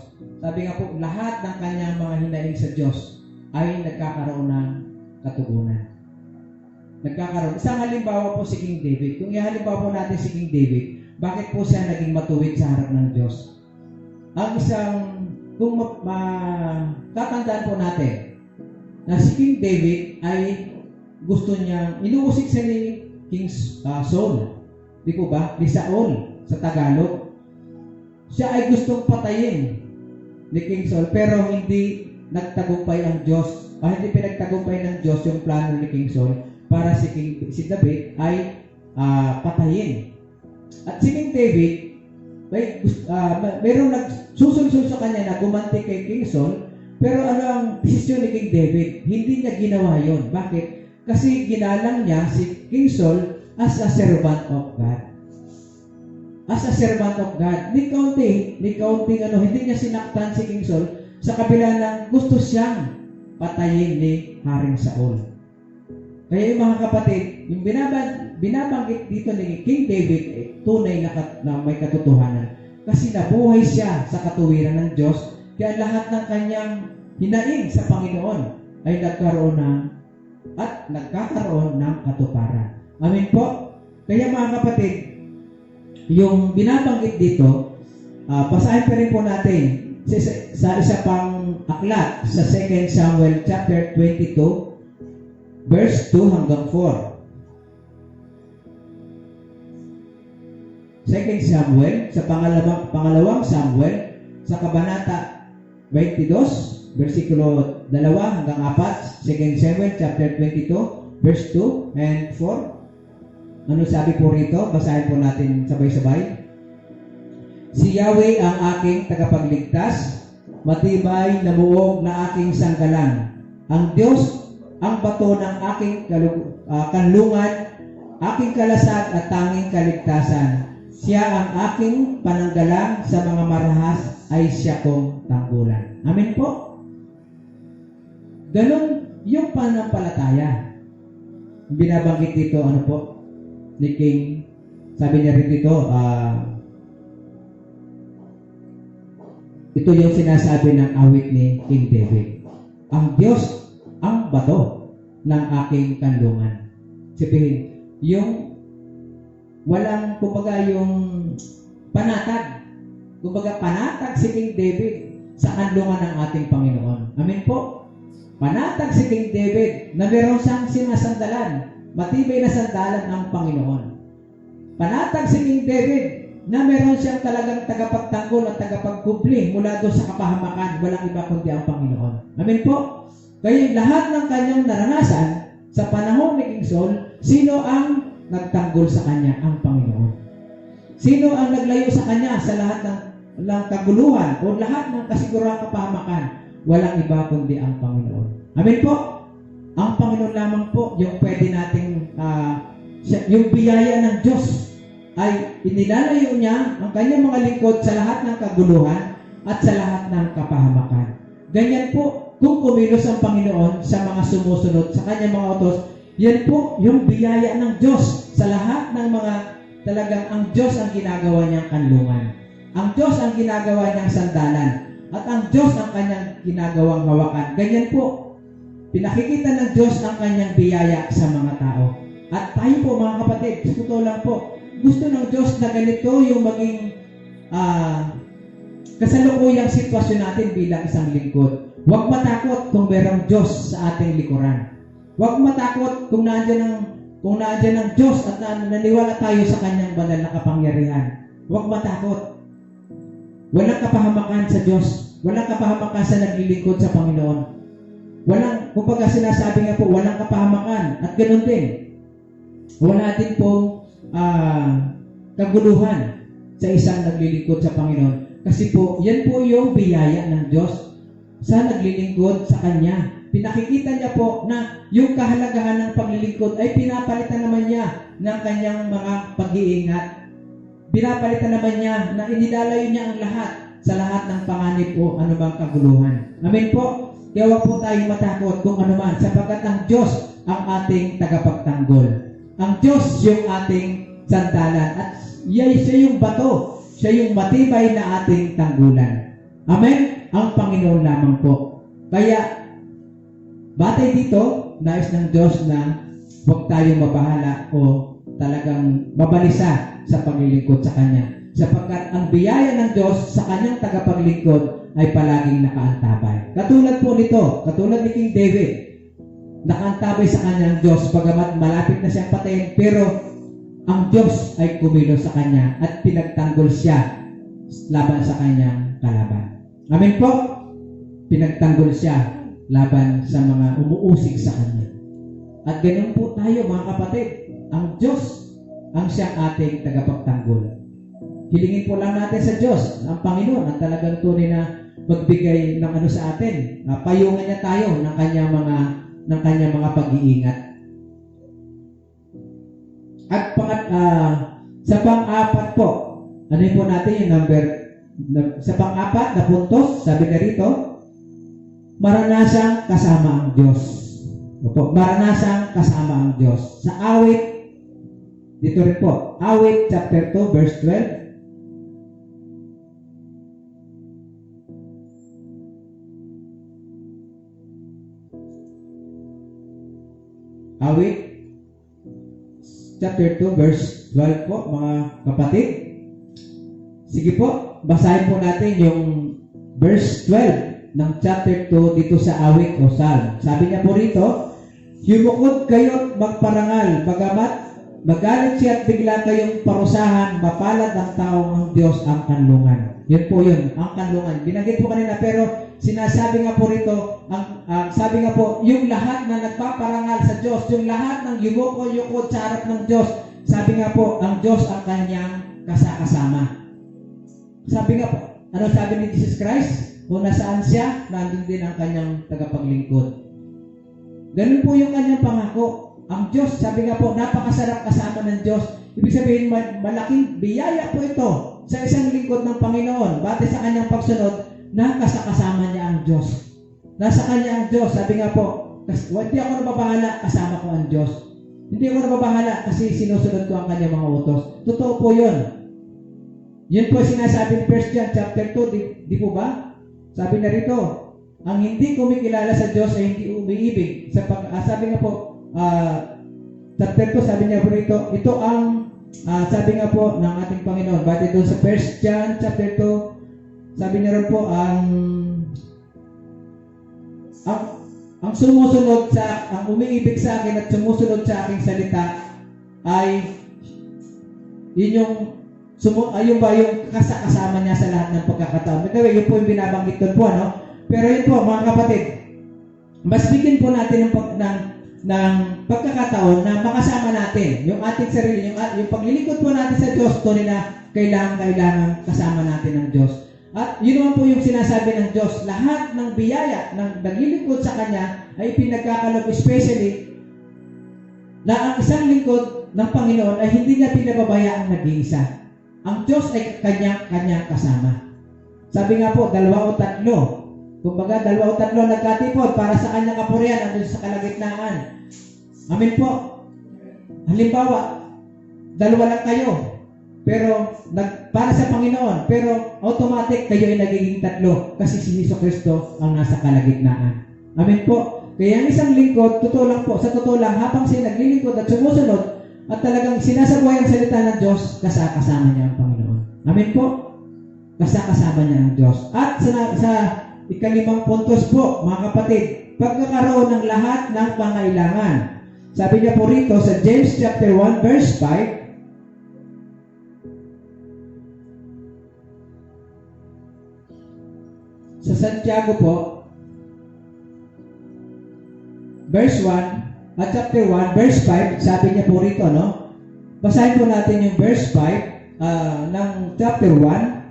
B: sabi nga po, lahat ng kanyang mga hinaing sa Diyos ay nagkakaroon ng katugunan. Isang halimbawa po si King David. Kung ihalimbawa po natin si King David, bakit po siya naging matuwid sa harap ng Diyos? Ang isang, kung tatandaan po natin, na si King David ay gusto niya, inuusik siya ni King Saul. Di po ba? Ni Saul sa Tagalog. Siya ay gustong patayin ni King Saul, pero hindi nagtagumpay ang Diyos, hindi pinagtagumpay ng Diyos yung plano ni King Saul para si David ay patayin. At si King David, mayroong nagsusulsul sa kanya na gumanti kay King Saul, pero ano ang desisyon ni King David? Hindi niya ginawa yon. Bakit? Kasi ginalang niya si King Saul as a servant of God. As a servant of God. Ni kaunting, hindi niya sinaktan si King Saul sa kabila ng gusto siyang patayin ni Haring Saul. Kaya yung mga kapatid, yung binabanggit dito ni King David ay tunay na may katotohanan. Kasi nabuhay siya sa katuwiran ng Diyos, kaya lahat ng kanyang hinaing sa Panginoon ay nagkakaroon ng katuparan. Amen po? Kaya mga kapatid, yung binabanggit dito, basahin pa rin po natin sa isa pang aklat sa 2 Samuel chapter 22, verse 2 hanggang 4. 2 Samuel, sa pangalawang Samuel, sa kabanata 22, versikulo 2 hanggang 4, 2 Samuel chapter 22, verse 2 and 4. Ano sabi po rito? Basahin po natin sabay-sabay. Si Yahweh ang aking tagapagligtas, matibay na buog na aking sanggalang. Ang Diyos ang bato ng aking kanlungan, aking kalasag at tanging kaligtasan. Siya ang aking pananggalang, sa mga marahas ay siya kong tanggulan. Amen po? Ganon yung panampalataya. Binabanggit dito, ano po, ni King, sabi niya rin dito, ito yung sinasabi ng awit ni King David. Ang Diyos ang bato ng aking kanlungan. Sabihin, yung walang, kumbaga, yung panatag. Kumbaga, panatag si King David sa kanlungan ng ating Panginoon. Amen po? Panatag si King David na meron siyang sinasandalan, matibay na sandalan ng Panginoon. Panatag si King David na meron siyang talagang tagapagtanggol at tagapagkumpli mula doon sa kapahamakan, walang iba kundi ang Panginoon. Amen po? Kaya lahat ng kanyang naranasan sa panahon ni King Saul, sino ang nagtanggol sa kanya? Ang Panginoon. Sino ang naglayo sa kanya sa lahat ng kaguluhan o lahat ng kasigurang kapahamakan? Walang iba kundi ang Panginoon. Amen po? Ang Panginoon lamang po yung pwede nating, yung biyaya ng Diyos ay inilalayo niya ang kanyang mga lingkod sa lahat ng kaguluhan at sa lahat ng kapahamakan. Ganyan po, kung kumilos ang Panginoon sa mga sumusunod sa kanyang mga utos, yan po yung biyaya ng Diyos sa lahat ng mga talagang ang Diyos ang ginagawa niyang kanlungan. Ang Diyos ang ginagawa niyang sandalan. At ang Diyos ang kanyang ginagawang hawakan. Ganyan po, pinakikita ng Diyos ang kanyang biyaya sa mga tao. At tayo po mga kapatid, sa totoo lang po, gusto ng Diyos na ganito yung maging kasalukuyang sitwasyon natin bilang isang lingkod. Huwag matakot kung mayroong Diyos sa ating likuran. Huwag matakot kung nandiyan ang Diyos at naniwala tayo sa kanyang banal na kapangyarihan. Huwag matakot. Walang kapahamakan sa Diyos. Walang kapahamakan sa naglilingkod sa Panginoon. Kumbaga sinasabi nga po, walang kapahamakan. At ganoon din. Wala din po kaguluhan sa isang naglilingkod sa Panginoon. Kasi po, yan po yung biyaya ng Diyos sa naglilingkod sa Kanya. Pinakikita niya po na yung kahalagahan ng paglilingkod ay pinapalitan naman niya ng kanyang mga pag-iingat. Pinapalitan naman niya na inilalayo niya ang lahat sa lahat ng panganib o anumang kaguluhan. Amen po? Kaya huwag po tayong matakot kung anuman sapagkat ang Diyos ang ating tagapagtanggol. Ang Diyos yung ating sandalan at siya yung bato. Siya yung matibay na ating tanggulan. Amen? Ang Panginoon lamang po. Kaya, batay dito, nais ng Diyos na huwag tayong mabahala o talagang mabalisa sa paglilingkod sa Kanya. Sapagkat ang biyaya ng Diyos sa Kanyang tagapaglingkod ay palaging nakaantabay. Katulad po nito, katulad ni King David, nakaantabay sa Kanyang Diyos, bagamat malapit na siyang patayin, pero ang Diyos ay kumilos sa Kanya at pinagtanggol siya laban sa Kanyang kalaban. Amen po? Pinagtanggol siya laban sa mga umuusig sa Kanya. At ganun po tayo mga kapatid. Ang Diyos ang siyang ating tagapagtanggol. Hilingin po lang natin sa Diyos, ang Panginoon, ang talagang tunay na magbigay ng sa atin. Payungan niya tayo ng kanyang mga pag-iingat. At sa pang-apat po, ano po natin yung sa pang-apat na puntos, sabi na rito, maranasang kasama ang Diyos. Opo, maranasang kasama ang Diyos. Sa awit, dito rin po, awit chapter 2, verse 12. Awit chapter 2, verse 12 po, mga kapatid. Sige po, basahin po natin yung verse 12 ng chapter 2 dito sa awit o psalm. Sabi niya po rito, "Yumukod kayo't magparangal, bagamat magalit siya at bigla kayong parusahan, mapalad ang taong ang Diyos ang kanlungan." Yun po yun, ang kanlungan. Binanggit po kanina, pero sinasabi nga po rito, sabi nga po, yung lahat na nagpaparangal sa Diyos, yung lahat ng yumukod-yukod sa harap ng Diyos, sabi nga po, ang Diyos ang kanyang kasakasama. Sabi nga po, ano sabi ni Jesus Christ? Kung nasaan siya, nandun din ang kanyang tagapaglingkod. Ganun po yung kanyang pangako. Ang Diyos, sabi nga po, napakasarap kasama ng Diyos. Ibig sabihin, malaking biyaya po ito sa isang lingkod ng Panginoon. Batay sa kanyang pagsunod, na kasama niya ang Diyos. Nasa kanya ang Diyos. Sabi nga po, hindi ako nababahala, kasama ko ang Diyos. Hindi ako nababahala kasi sinusunod ko ang kanyang mga utos. Totoo po yun. Yun po sinasabi ni 1 John chapter 2, di po ba? Sabi na rito, ang hindi kumikilala sa Diyos ay hindi umiibig. Sabi nga po, chapter 2, sabi niya po rito, ito ang, sabi nga po ng ating Panginoon, batay doon sa 1 John chapter 2, sabi niya rin po, ang sumusunod ang umiibig sa akin at sumusunod sa aking salita ay yun yung kasama niya sa lahat ng pagkakataon. Ito yun po yung binabanggit doon po, ano? Pero yun po, mga kapatid, mas bigyan po natin ng pagkakataon na makasama natin yung ating sarili, yung paglilingkod po natin sa Diyos, tunay na kailangan kasama natin ng Diyos. At yun naman po yung sinasabi ng Diyos, lahat ng biyaya ng naglilingkod sa Kanya ay pinagkakalob, especially na ang isang lingkod ng Panginoon ay hindi niya pinababayaang nag-iisa. Ang Diyos ay kanya kasama. Sabi nga po, 2 o 3. Kumbaga, 2 o 3 nagkatipon para sa kanyang kapurihan andun sa kalagitnaan. Amen po. Halimbawa, 2 lang kayo, pero para sa Panginoon, pero automatic kayo ay nagiging 3 kasi si Jesucristo ang nasa kalagitnaan. Amen po. Kaya ang isang lingkod, sa totoo lang, habang siya naglilingkod at sumusunod, at talagang sinasabuhay ang salita ng Diyos, kasama niya ang Panginoon. Amen po. Kasama niya ang Diyos. At sa ikalimang puntos po, mga kapatid, pagkakaroon ng lahat ng pangailangan. Sabi niya po rito sa James chapter 1 verse 5. Sa Santiago po, verse 1, at chapter 1, verse 5, sabi niya po rito, no? Basahin po natin yung verse 5 ng chapter 1.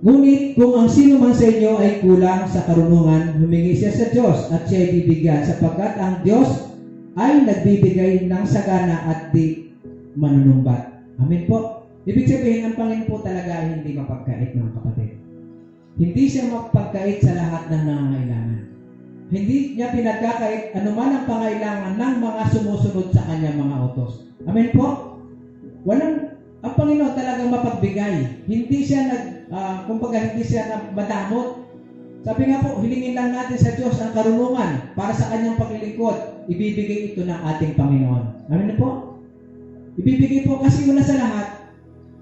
B: Ngunit kung ang sino man sa inyo ay kulang sa karunungan, humingi siya sa Diyos at siya ay bibigyan, sapagkat ang Diyos ay nagbibigay ng sagana at di manunumbat. Amen po. Ibig sabihin, ang Panginoon po talaga ay hindi mapagkait, mga kapatid. Hindi siya mapagkait sa lahat ng nangangailangan. Hindi niya pinagkakait anuman ang pangailangan ng mga sumusunod sa kanya mga utos. Amen po. Ang Panginoon talagang mapagbigay. Hindi siya hindi siya madamot. Sabi nga po, hilingin lang natin sa Diyos ang karunungan para sa kanyang paglilingkod. Ibibigay ito ng ating Panginoon. Amen po? Ibibigay po kasi una sa lahat.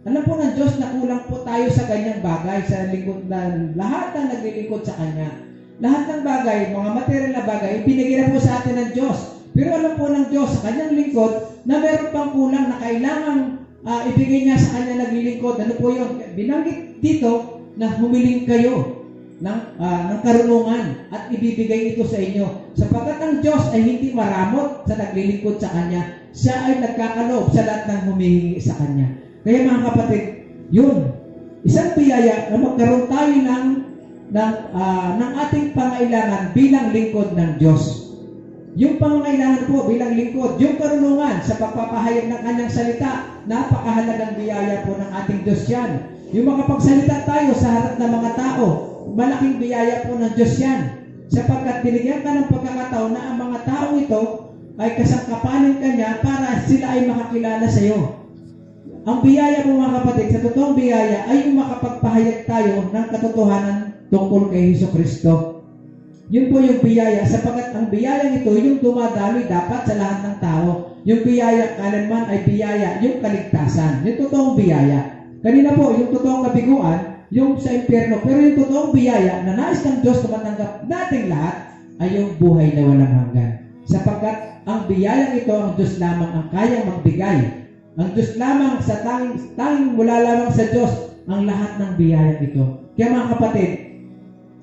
B: Alam po ng Diyos na kulang po tayo sa kanyang bagay, sa lingkod na lahat ng naglilingkod sa kanya. Lahat ng bagay, mga material na bagay, ibinigay na po sa atin ng Diyos. Pero alam po ng Diyos sa kanyang lingkod na meron pang kulang na kailangang ibigay niya sa kanya naglilingkod. Ano po yun? Binanggit dito na humiling kayo ng karunungan at ibibigay ito sa inyo. Sapagkat ang Diyos ay hindi maramot sa naglilingkod sa kanya. Siya ay nagkakalob sa lahat ng humihingi sa kanya. Kaya mga kapatid, yun, isang biyaya na magkaroon tayo ng ating pangailangan bilang lingkod ng Diyos. Yung pangailangan po bilang lingkod, yung karunungan sa pagpapahayag ng kanyang salita, napakahalagang biyaya po ng ating Diyos yan. Yung makapagsalita tayo sa harap ng mga tao, malaking biyaya po ng Diyos yan. Sapagkat binigyan ka ng pagkakataon na ang mga tao ito ay kasangkapanin ka niya para sila ay makakilala sa iyo. Ang biyaya po mga kapatid, sa totoong biyaya ay yung makapagpahayag tayo ng katotohanan tungkol kay Jesucristo. Yun po yung biyaya, sapagkat ang biyaya ito, yung dumadaloy dapat sa lahat ng tao. Yung biyaya, kailanman ay biyaya, yung kaligtasan. Yung totoong biyaya. Kanina po, yung totoong kabiguan, yung sa impyerno. Pero yung totoong biyaya, na nais ng Diyos na matanggap nating lahat, ay yung buhay na walang hanggan. Sapagkat ang biyaya ito, ang Diyos lamang ang kayang magbigay. Ang Diyos lamang sa tanging mula lamang sa Diyos, ang lahat ng biyaya ito. Kaya mga kapatid,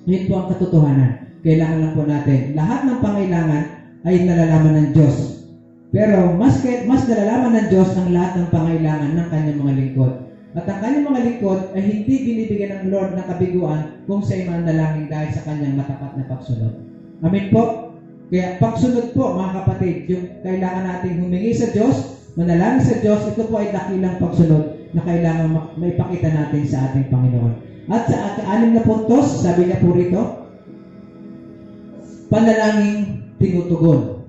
B: yun po ang katotohanan. Kailangan lang po natin, lahat ng pangailangan ay nalalaman ng Diyos. Pero mas nalalaman ng Diyos ang lahat ng pangailangan ng kanyang mga lingkod. At ang kanyang mga lingkod ay hindi binibigyan ng Lord ng kabiguan kung sa'y manalangin dahil sa kanyang matapat na pagsunod. Amen po? Kaya pagsunod po mga kapatid, yung kailangan nating humingi sa Diyos, manalangin sa Diyos, ito po ay dakilang pagsunod na kailangan maipakita natin sa ating Panginoon. At sa 6 na puntos, sabi niya po rito, panalangin tinutugon.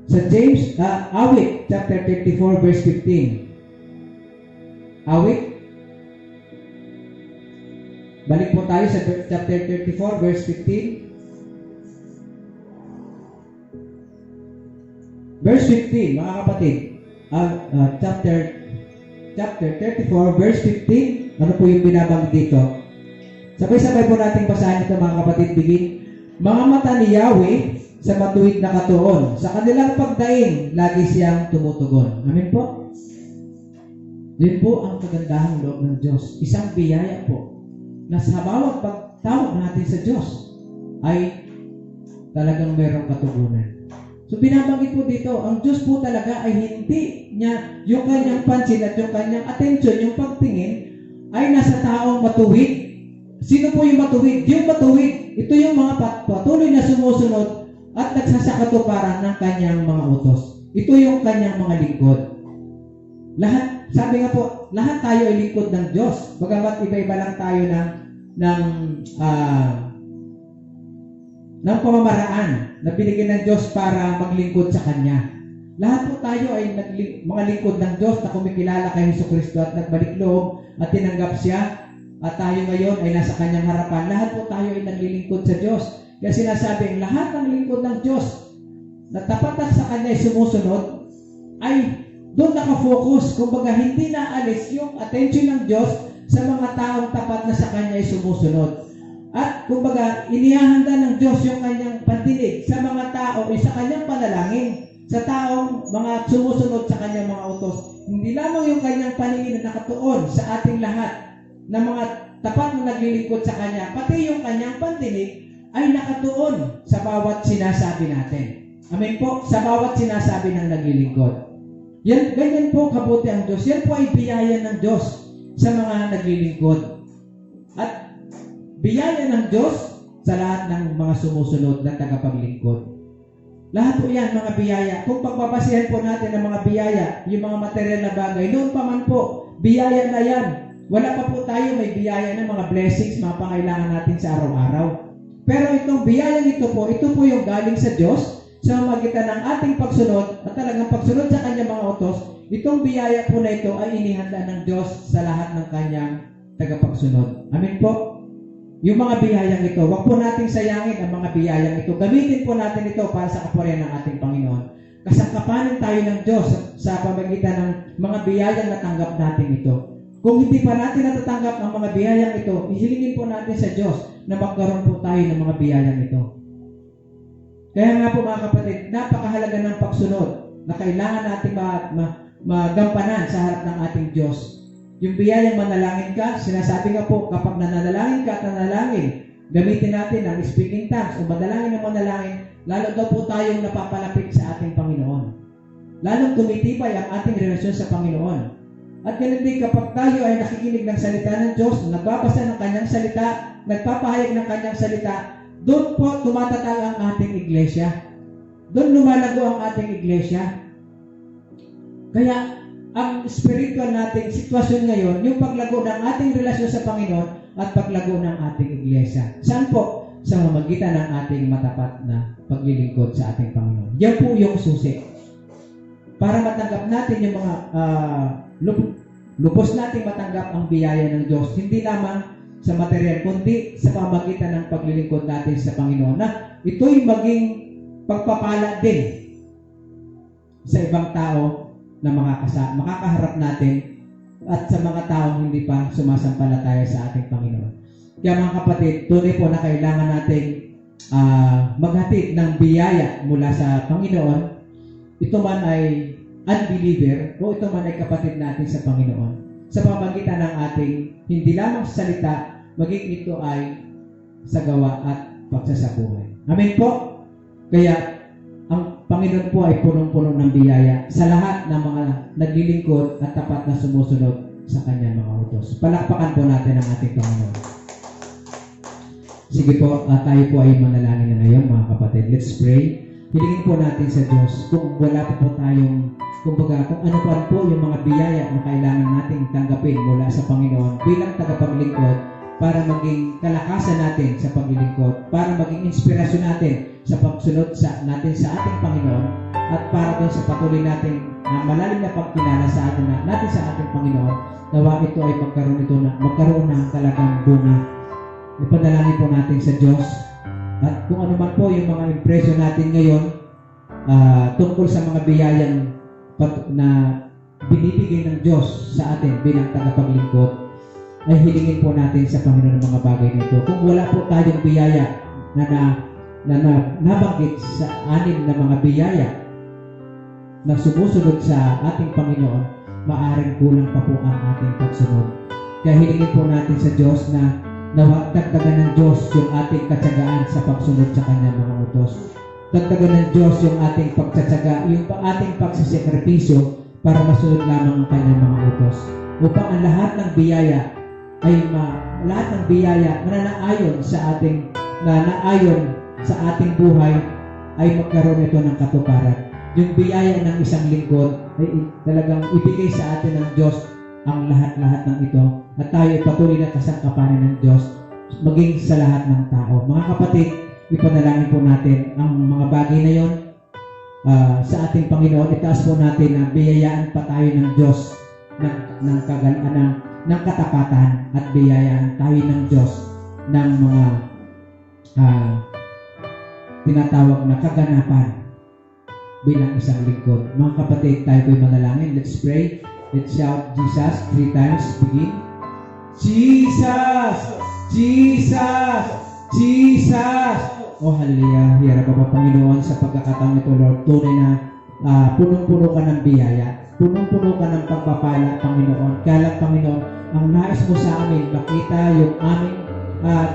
B: Sa James, Awit, chapter 34, verse 15. Awit. Balik po tayo sa chapter 34, verse 15. Verse 15, mga kapatid. Chapter 34, verse 15. Ano po yung binabanggit dito? Sabay-sabay po nating basahin ito, mga kapatid. Begin. Mga mata ni Yahweh sa matuwid na katuon. Sa kanilang pagdaing, lagi siyang tumutugon. Amen po? Yun po ang kagandahang loob ng Diyos. Isang biyaya po na sa bawat pagtawag natin sa Diyos ay talagang mayroong katugunan. So binabanggit po dito, ang Diyos po talaga ay hindi niya yung kanyang pansin at yung kanyang attention, yung pagtingin ay nasa taong matuwid. Sino po yung matuwid? Yung matuwid. Ito yung mga patuloy na sumusunod at nagsasakatuparan ng kanyang mga utos. Ito yung kanyang mga lingkod. Lahat, sabi nga po, lahat tayo ay lingkod ng Diyos. Bagamat iba-iba lang tayo ng pamamaraan na binigyan ng Diyos para maglingkod sa Kanya. Lahat po tayo ay mga lingkod ng Diyos na kumikilala kay Jesucristo at nagbalik loob at tinanggap siya at tayo ngayon ay nasa Kanyang harapan. Lahat po tayo ay naglilingkod sa Diyos. Kaya sinasabi, lahat ng lingkod ng Diyos na tapat at sa Kanya ay sumusunod ay doon nakafocus. Kumbaga, hindi naalis yung attention ng Diyos sa mga taong tapat na sa Kanya ay sumusunod. At kumbaga, inihahanda ng Diyos yung kanyang pandinig sa mga tao o sa kanyang panalangin, sa taong mga sumusunod sa kanyang mga utos. Hindi lamang yung kanyang paningin na nakatuon sa ating lahat na mga tapat na naglilingkod sa kanya, pati yung kanyang pandinig ay nakatuon sa bawat sinasabi natin. Amen po? Sa bawat sinasabi ng naglilingkod. Yan, ganyan po kabuti ang Diyos. Yan po ay biyaya ng Diyos sa mga naglilingkod. At biyaya ng Diyos sa lahat ng mga sumusunod na tagapaglingkod. Lahat po yan, mga biyaya. Kung pagbabasihan po natin ang mga biyaya, yung mga material na bagay, noon pa man po, biyaya na yan. Wala pa po tayo may biyaya ng mga blessings, mga pangailangan natin sa araw-araw. Pero itong biyayang ito po yung galing sa Diyos, sa magitan ng ating pagsunod, at talagang pagsunod sa kanyang mga utos. Itong biyaya po na ito ay inihanda ng Diyos sa lahat ng kanyang tagapagsunod. Amen po? Yung mga biyayang ito, wag po nating sayangin ang mga biyayang ito. Gamitin po natin ito para sa kapurihan ng ating Panginoon. Kasangkapanin tayo ng Diyos sa pamagitan ng mga biyayang natanggap natin ito. Kung hindi pa natin natatanggap ang mga biyayang ito, ihilingin po natin sa Diyos na magkaroon po tayo ng mga biyayang ito. Kaya nga po mga kapatid, napakahalaga ng pagsunod na kailangan natin magampanan sa harap ng ating Diyos. Yung biyayang manalangin ka, sinasabi nga po, kapag nanalangin ka at nanalangin, gamitin natin ang speaking tongues o manalangin ng manalangin, lalo daw po tayong napapalapit sa ating Panginoon. Lalong tumitibay ang ating relasyon sa Panginoon. At ganun din kapag tayo ay nakikinig ng salita ng Diyos, nagbabasa ng kanyang salita, nagpapahayag ng kanyang salita, doon po tumatatag ang ating iglesia. Doon lumalago ang ating iglesia. Kaya, ang spiritual nating sitwasyon ngayon, yung paglago ng ating relasyon sa Panginoon at paglago ng ating iglesia. Saan po? Sa mamagitan ng ating matapat na paglilingkod sa ating Panginoon. Yan po yung susi. Para matanggap natin yung mga lubos natin matanggap ang biyaya ng Diyos, hindi lamang sa material, kundi sa pamagitan ng paglilingkod natin sa Panginoon. Na ito'y maging pagpapala din sa ibang tao na makakaharap natin at sa mga taong hindi pa sumasampalataya sa ating Panginoon. Kaya mga kapatid, tunay po na kailangan nating maghatid ng biyaya mula sa Panginoon. Ito man ay unbeliever o ito man ay kapatid natin sa Panginoon. Sa pamagitan ng ating hindi lamang sa salita, maging ito ay sa gawa at pagsasabuhay. Amen po? Kaya ang Panginoon po ay punong-puno ng biyaya sa lahat ng mga naglilingkod at tapat na sumusunod sa kanyang mga utos. Palakpakan po natin ang ating Panginoon. Sige po, tayo po ay manalangin na ngayon mga kapatid. Let's pray. Hilingin po natin sa Diyos kung wala po tayong, kumbaga, kung ano pa po yung mga biyaya na kailangan nating tanggapin mula sa Panginoon bilang tagapaglingkod para maging kalakasan natin sa paglilingkod, para maging inspirasyon natin sa pagsunod natin sa ating Panginoon at para doon sa patuloy nating malalim na pagkilala sa natin sa ating Panginoon, nawa ito ay magkaroon ng talagang bunga. Ipanalangin po natin sa Diyos at kung ano man po yung mga impresyon natin ngayon tungkol sa mga biyayang na binibigay ng Diyos sa atin bilang tagapaglingkod, ay hilingin po natin sa Panginoon ng mga bagay nito. Kung wala po tayong biyaya na nabanggit sa anim na mga biyaya na sumusunod sa ating Panginoon, maaaring kulang pa po ang ating pagsunod. Kaya hilingin po natin sa Diyos na Nawa dagdagan ng Diyos yung ating katsagaan sa pagsunod sa kanyang mga utos. Dagdagan ng Diyos yung ating pagtsatsaga, yung ating pagsisekripisyo para masunod lamang ang kanyang mga utos. Upang ang lahat ng biyaya na naayon sa ating buhay ay magkaroon ito ng katuparan. Yung biyaya ng isang lingkod ay talagang ibigay sa atin ng Diyos ang lahat-lahat ng ito at tayo ay patuloy na kasangkapanan ng Diyos maging sa lahat ng tao. Mga kapatid, ipanalangin po natin ang mga bagay na yon sa ating Panginoon. Itaas po natin na biyayaan pa tayo ng Diyos ng katapatan at biyayaan tayo ng Diyos ng mga tinatawag na kaganapan bilang isang lingkod. Mga kapatid, tayo po'y manalangin. Let's pray. Let's shout Jesus 3 times. Begin. Jesus! Jesus! Jesus! Oh, hallelujah. Hiyara pa Panginoon sa pagkakataon ito, Lord. Tunay na punong-puno ka ng biyaya. Punong-puno ka ng pagpapala, Panginoon. Kaya lang, Panginoon, ang nais mo sa amin, makita yung aming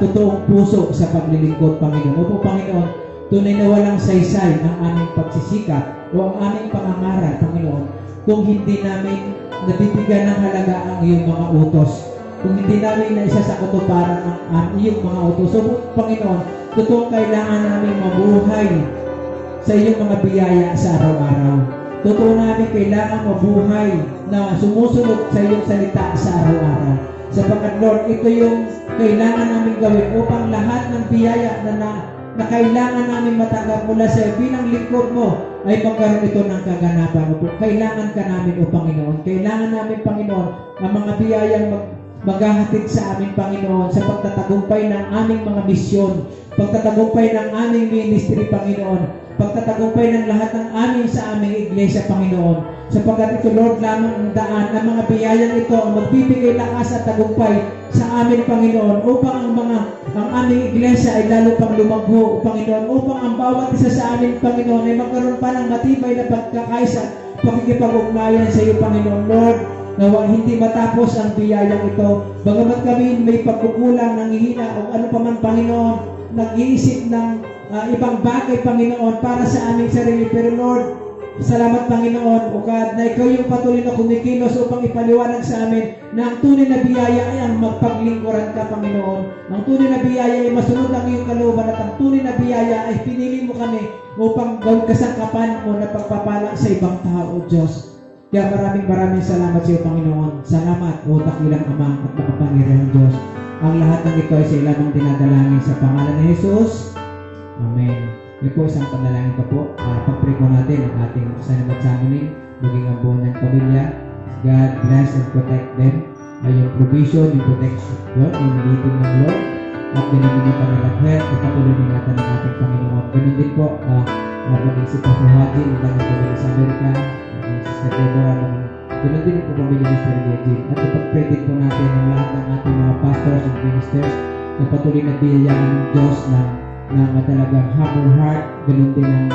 B: totoong puso sa paglilingkod, Panginoon. Opo, Panginoon, tunay na walang saysay ang aming pagsisikap o ang aming pangangaral, Panginoon, kung hindi namin nabibigyan ng halaga ang iyong mga utos. Kung hindi namin na isa sa katuparan ang iyong mga utos. So, Panginoon, totoong kailangan namin mabuhay sa iyong mga biyaya sa araw-araw. Totoo namin kailangan mabuhay na sumusunod sa iyong salita sa araw-araw. Sapagkat, Lord, ito yung kailangan namin gawin upang lahat ng biyaya na kailangan namin matanggap mula sa iyo bilang lingkod mo ay magkaroon ito ng kaganapan. Kailangan ka namin, O Panginoon. Kailangan namin, Panginoon, ang mga biyayang maghahatid sa amin, Panginoon, sa pagtatagumpay ng aming mga misyon, pagtatagumpay ng aming ministry, Panginoon, pagtatagumpay ng lahat ng aming sa aming iglesia, Panginoon. Sapagkat ito, Lord, lamang ang daan, ang mga biyayang ito ang magbibigay lakas at tagumpay sa amin, Panginoon, upang ang aming iglesia ay lalo pang lumagho, Panginoon, upang ang bawat isa sa amin, Panginoon, ay magkaroon pa ng matibay na pagkakaisa, pakikipag-ugnayan sa iyo, Panginoon. Lord, nawa hindi matapos ang biyayang ito. Bagamat kami may pagkukulang, nanghihina o ano pa man, Panginoon, nag-iisip ng ibang bagay, Panginoon, para sa aming sarili. Pero Lord, salamat, Panginoon, O God, na ikaw yung patuloy na kumikilos upang ipaliwanag sa amin na ang tunay na biyaya ay ang magpaglingkuran ka, Panginoon. Ang tunay na biyaya ay masunod ang iyong kalooban at ang tunay na biyaya ay pinili mo kami upang gawin kasangkapan mo na pagpapala sa ibang tao, O Diyos. Kaya maraming salamat sa iyo, Panginoon. Salamat, O dakilang Ama at makapangyarihang Diyos. Ang lahat ng ito ay sa ilamang dinadalangin sa pangalan ni Jesus. Amen. Yan po, isang panalangin pa po. Pag-pray po natin ang ating kasanamat sa amin, maging ang buwan ng pamilya. God bless and protect them. Yung provision, yung protection, yung leading ng Lord, at ginaminipan ng health, ipatuloy ningatan ng ating Panginoon. Ganun din po, maging si Pastor Haji, ng kanyang pamilya sa Amerika, sa Deborah, ganun din po pamilya ni Sir Regine. At ipag-pray din po natin ang lahat ng ating mga pastors and ministers na patuloy na biyayaan ng Diyos na talagang humble heart, ganun din ang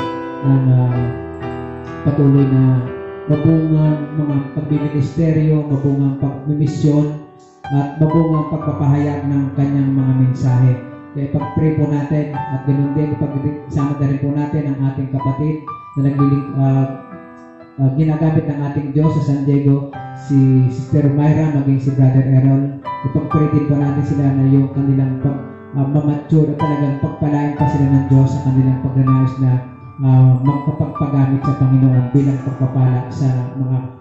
B: patuloy na mabungang mga pagbiministeryo, mabungang pagmimisyon, at mabungang pagpapahayag ng kanyang mga mensahe. Kaya pag-pray po natin at ganun din, pag-sama na rin po natin ang ating kapatid na ginagamit ng ating Diyos sa San Diego, si Sister Myra, maging si Brother Errol. Ipag-pray din po natin sila na yung kanilang mamature at talagang pagpalain pa sila ng Diyos sa kanilang pagnanais na magkapagpagamit sa Panginoon bilang pagpapala sa mga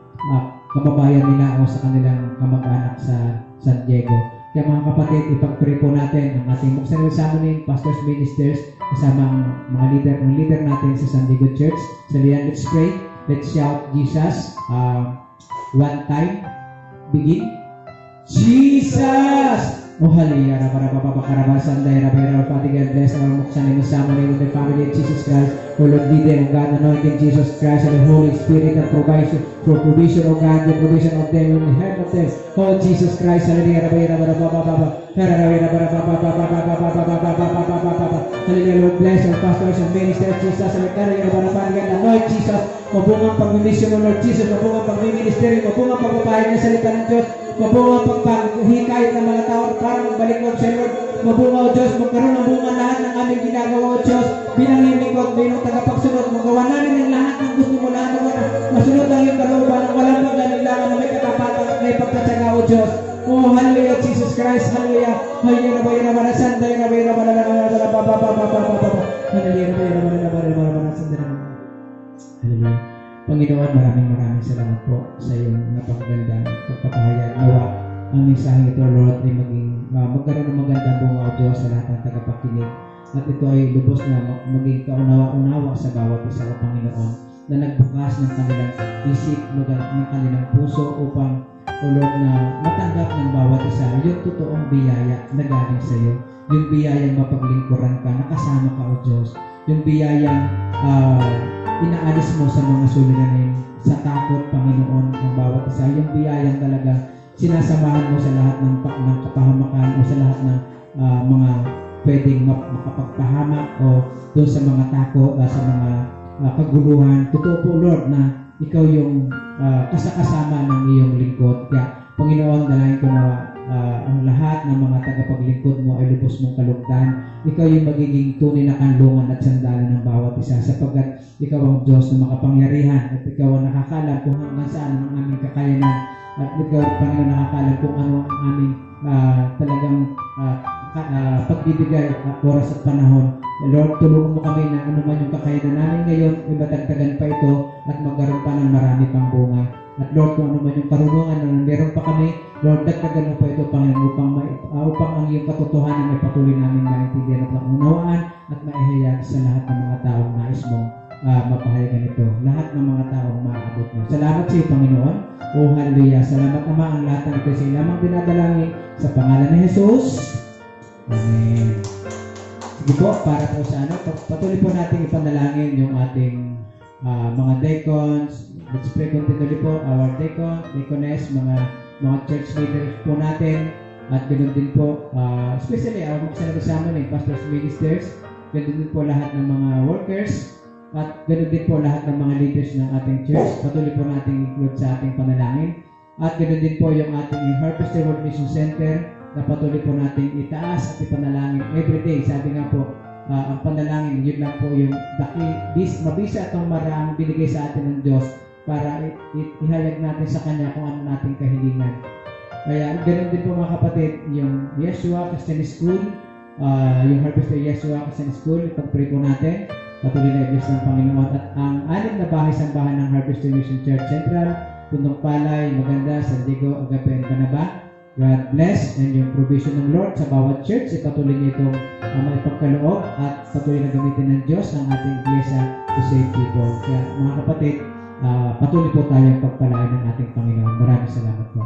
B: kababayan nila o sa kanilang kamag-anak sa San Diego. Kaya mga kapatid, ipag-pray po natin ang ating Muksanil Summoning, Pastors, Ministers, kasama ang mga leader natin sa San Diego Church. So, let's pray. Let's shout Jesus one time. Begin. Jesus! Oh, hallelujah. Father God, bless our Muksanil Summoning with the family of Jesus Christ. O Lord, lead them, O God, anointing Jesus Christ and the Holy Spirit and provision, O God, the provision of them in the heart of them. Oh, Jesus Christ, hallelujah. Hallelujah, Lord, bless our pastors and ministers, Jesus, anoint Jesus, mabungang pagmimisyon, Lord Jesus, mabungang pagmiministeryo, mabungang pagpapahayag ng salita ng Diyos, Mabunga ang pagpaghikayat ng mga tao para magbalik loob sa Lord. Mabunga o Diyos, magkaroon ng bunga lahat ng aming ginagawa o Diyos. Bilang lingkod, bilang tagapagsunod, magawa namin ang lahat ng gusto mo lahat ng masunod ang iyong kalooban ng walang pagdanilangan na may katapatan at may pagtatsaga o Diyos. Oh, hallelujah, Jesus Christ, hallelujah. Hallelujah, hallelujah, hallelujah, hallelujah. Panginoon, maraming salamat po sa iyong napakagandang pagpapahayag. Nawa ang mensahe ito, Lord, ay magkaroon ng magandang bunga o Diyos sa lahat ng tagapakinig. At ito ay lubos na maging kaunawa-unawa sa bawat isa o Panginoon na nagbukas ng kanilang isip, ng kanilang puso upang o Lord na matanggap ng bawat isa yung totoong biyaya na galing sa iyo. Yung biyayang mapaglingkuran ka, nakasama ka o Diyos. Yung biyayang inaalis mo sa mga suliranin, sa takot, Panginoon, ang bawat isa. Yung biyayang talaga sinasamahan mo sa lahat ng kapahamakan o sa lahat ng mga pwedeng makapagpahamak o doon sa mga takot, sa mga kaguluhan. Totoo po, Lord, na ikaw yung kasakasama ng iyong lingkod. Kaya, Panginoon, dalayan ko na ang lahat ng mga tagapaglingkod mo ay lubos mong kalugdan. Ikaw yung magiging tunay na kanlungan at sandalan ng bawat isa sapagkat ikaw ang Diyos na makapangyarihan at ikaw ang nakakalam kung hanggang saan ang aming kakayanan at ikaw, Panginoon, nakakalam kung ano ang aming talagang pagbibigay oras at panahon. Lord, tulungan mo kami na ano man yung kakayanan namin ngayon, ibatagtagan pa ito at magkaroon pa ng marami pang bunga. At Lord, kung ano man yung karunungan na meron pa kami, Lord, dagdagan mo pa ito, Panginoon, upang ang iyong katotohanan ay patuloy namin maintindihan at maunawaan at maihayag sa lahat ng mga taong nais mong mapahayagan ito. Lahat ng mga taong maaabot mo. Salamat sa iyo, Panginoon. O hallelujah. Salamat, Ama, ang lahat ng ito sa ilamang dinadalangin sa pangalan ni Jesus. Amen. Sige po, para po sa patuloy po natin ipanalangin yung ating mga deacons. Let's pray continually po, our deacon, deaconess, mga church leaders po natin. At ganoon din po, especially our mga kasama ng pastors, ministers. Ganoon din po lahat ng mga workers. At ganoon din po lahat ng mga leaders ng ating church. Patuloy po natin include sa ating panalangin. At ganoon din po yung ating Harvest World Mission Center na patuloy po natin itaas at ipanalangin everyday. Sabi nga po, ang panalangin, yun lang po yung mabisa at marang binigay sa atin ng Diyos para ihayag natin sa Kanya kung ano nating kahilingan. Kaya ganoon din po mga kapatid, yung Yeshua Christian School, yung Harvest of Yeshua Christian School, ipag-pray po natin. Patuloy na i-bless ng Panginoon. At ang 6 na bahay-sambahan ng Harvest Mission Church Central, Pundong Palay, Maganda, San Diego, Agape, and Banaba. God bless, and yung provision ng Lord sa bawat church, ipatuloy niyo itong maipagkaloob at patuloy na gamitin ng Diyos ang ating iglesia to save people. Kaya mga kapatid, patuloy po tayong pagpalain ng ating Panginoon. Maraming salamat po.